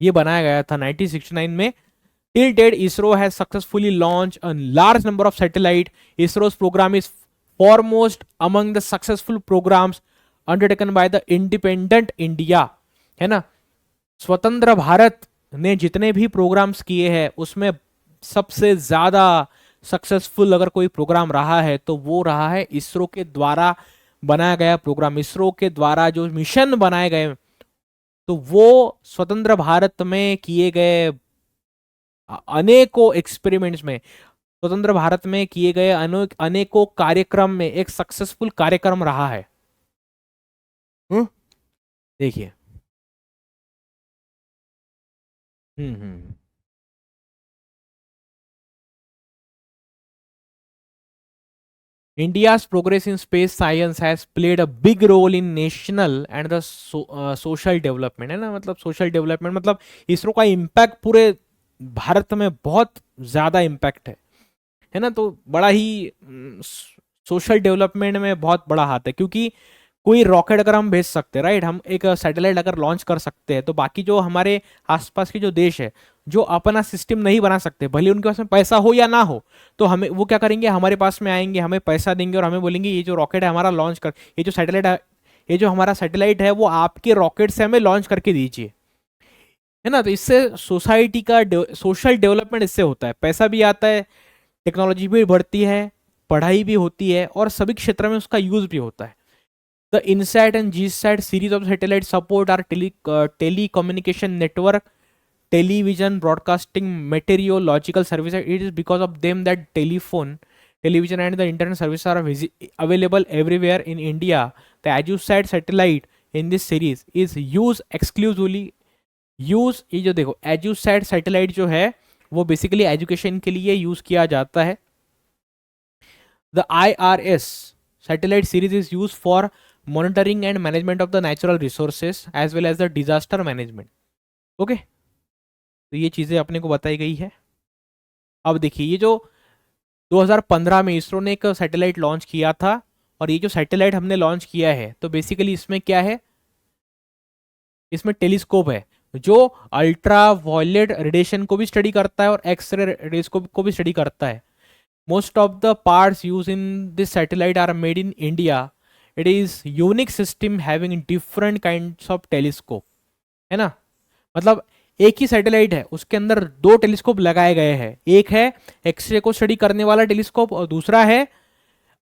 S1: ये बनाया गया था 1969 में। Till date ISRO has successfully launch a large number of satellite. ISRO's program is foremost among the successful programs undertaken by the independent India, है ना। स्वतंत्र भारत ने जितने भी प्रोग्राम्स किए हैं उसमें सबसे ज्यादा सक्सेसफुल अगर कोई प्रोग्राम रहा है तो वो रहा है इसरो के द्वारा बनाया गया प्रोग्राम। इसरो के द्वारा जो मिशन बनाए गए तो वो स्वतंत्र भारत में किए गए अनेकों एक्सपेरिमेंट्स में, स्वतंत्र भारत में किए गए अनेकों कार्यक्रम में एक सक्सेसफुल कार्यक्रम रहा है। देखिए India's progress in space science has played a big role in national and the social development, है ना। मतलब सोशल डेवलपमेंट मतलब इसरो का इम्पैक्ट पूरे भारत में बहुत ज्यादा इम्पैक्ट है ना। तो बड़ा ही सोशल डेवलपमेंट में बहुत बड़ा हाथ है, क्योंकि कोई रॉकेट अगर हम भेज सकते हैं, राइट, हम एक सैटेलाइट अगर लॉन्च कर सकते हैं तो बाकी जो हमारे आसपास के जो देश है जो अपना सिस्टम नहीं बना सकते, भले उनके पास में पैसा हो या ना हो, तो हमें वो क्या करेंगे, हमारे पास में आएंगे, हमें पैसा देंगे और हमें बोलेंगे ये जो रॉकेट है हमारा लॉन्च कर, ये जो सैटेलाइट है, ये जो हमारा सैटेलाइट है वो आपके रॉकेट से हमें लॉन्च करके दीजिए, है ना। तो इससे सोसाइटी का सोशल डेवलपमेंट इससे होता है, पैसा भी आता है, टेक्नोलॉजी भी बढ़ती है, पढ़ाई भी होती है और सभी क्षेत्र में उसका यूज भी होता है। The INSAT and GSAT series of satellite support are telecommunication network, television broadcasting meteorological services. It is because of them that television and the internet services are available everywhere in India. The ADUSAT satellite in this series is used exclusively ये जो देखो ADUSAT satellite जो है वो बेसिकली एजुकेशन के लिए यूज किया जाता है। The IRS satellite series is used for monitoring and management of the natural resources as well as the disaster management. Okay, तो ये चीजें अपने को बताई गई है। अब देखिए ये जो 2015 में इसरो ने एक सैटेलाइट लॉन्च किया था, और ये जो सैटेलाइट हमने लॉन्च किया है तो बेसिकली इसमें क्या है, इसमें टेलीस्कोप है जो अल्ट्रा वायलेट रेडिएशन को भी स्टडी करता है और एक्सरे रेडिएशन को भी स्टडी करता है। Most of the parts use in this satellite are made in India. It is unique system having different kinds of telescope, है ना। मतलब एक ही सैटेलाइट है उसके अंदर दो टेलीस्कोप लगाए गए हैं, एक है एक्सरे को स्टडी करने वाला टेलीस्कोप और दूसरा है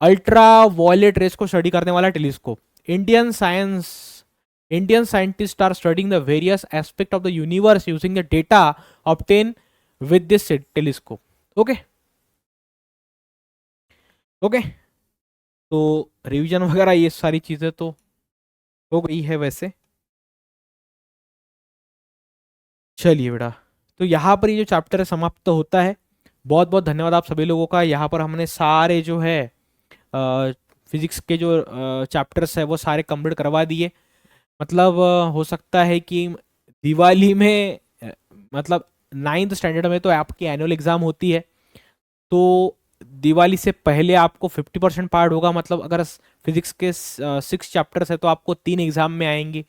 S1: अल्ट्रा वायलेट रेस को स्टडी करने वाला telescope. Indian scientists are studying the various aspects of the universe using the data obtained with this telescope. Okay, तो रिवीजन वगैरह ये सारी चीजें तो हो गई है वैसे। चलिए बेटा, तो यहाँ पर ये जो चैप्टर समाप्त होता है। बहुत बहुत धन्यवाद आप सभी लोगों का। यहाँ पर हमने सारे जो है फिजिक्स के जो चैप्टर्स है वो सारे कंप्लीट करवा दिए। मतलब हो सकता है कि दिवाली में मतलब 9th स्टैंडर्ड में तो आपकी एनुअल एग्जाम होती है, तो दिवाली से पहले आपको 50% पार्ट होगा, मतलब अगर फिजिक्स के 6 चैप्टर्स है तो आपको 3 एग्जाम में आएंगे,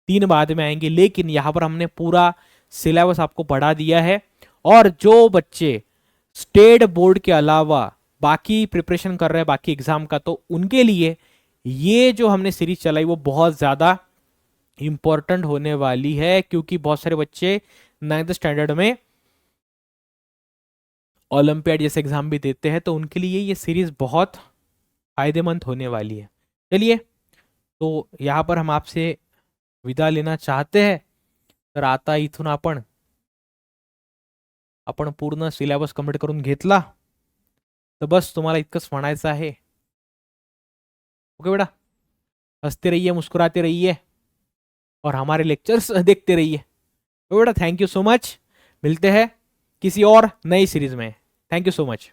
S1: 3 बाद में आएंगे। लेकिन यहाँ पर हमने पूरा सिलेबस आपको पढ़ा दिया है। और जो बच्चे स्टेट बोर्ड के अलावा बाकी प्रिपरेशन कर रहे हैं बाकी एग्जाम का, तो उनके लिए ये जो हमने सीरीज चलाई वो बहुत ज़्यादा इंपॉर्टेंट होने वाली है, क्योंकि बहुत सारे बच्चे 9th स्टैंडर्ड में ओलंपियाड जैसे एग्जाम भी देते हैं, तो उनके लिए ये सीरीज बहुत फायदेमंद होने वाली है। चलिए, तो यहाँ पर हम आपसे विदा लेना चाहते हैं। तर आता इथून आपण पूर्ण सिलेबस कंप्लीट करून घेतला, तर बस तुम्हाला इतकंच म्हणायचं आहे। ओके बेटा, हंसते रहिए, मुस्कुराते रहिए और हमारे लेक्चर्स देखते रहिए। तो बेटा थैंक यू सो मच, मिलते हैं किसी और नई सीरीज में। Thank you so much.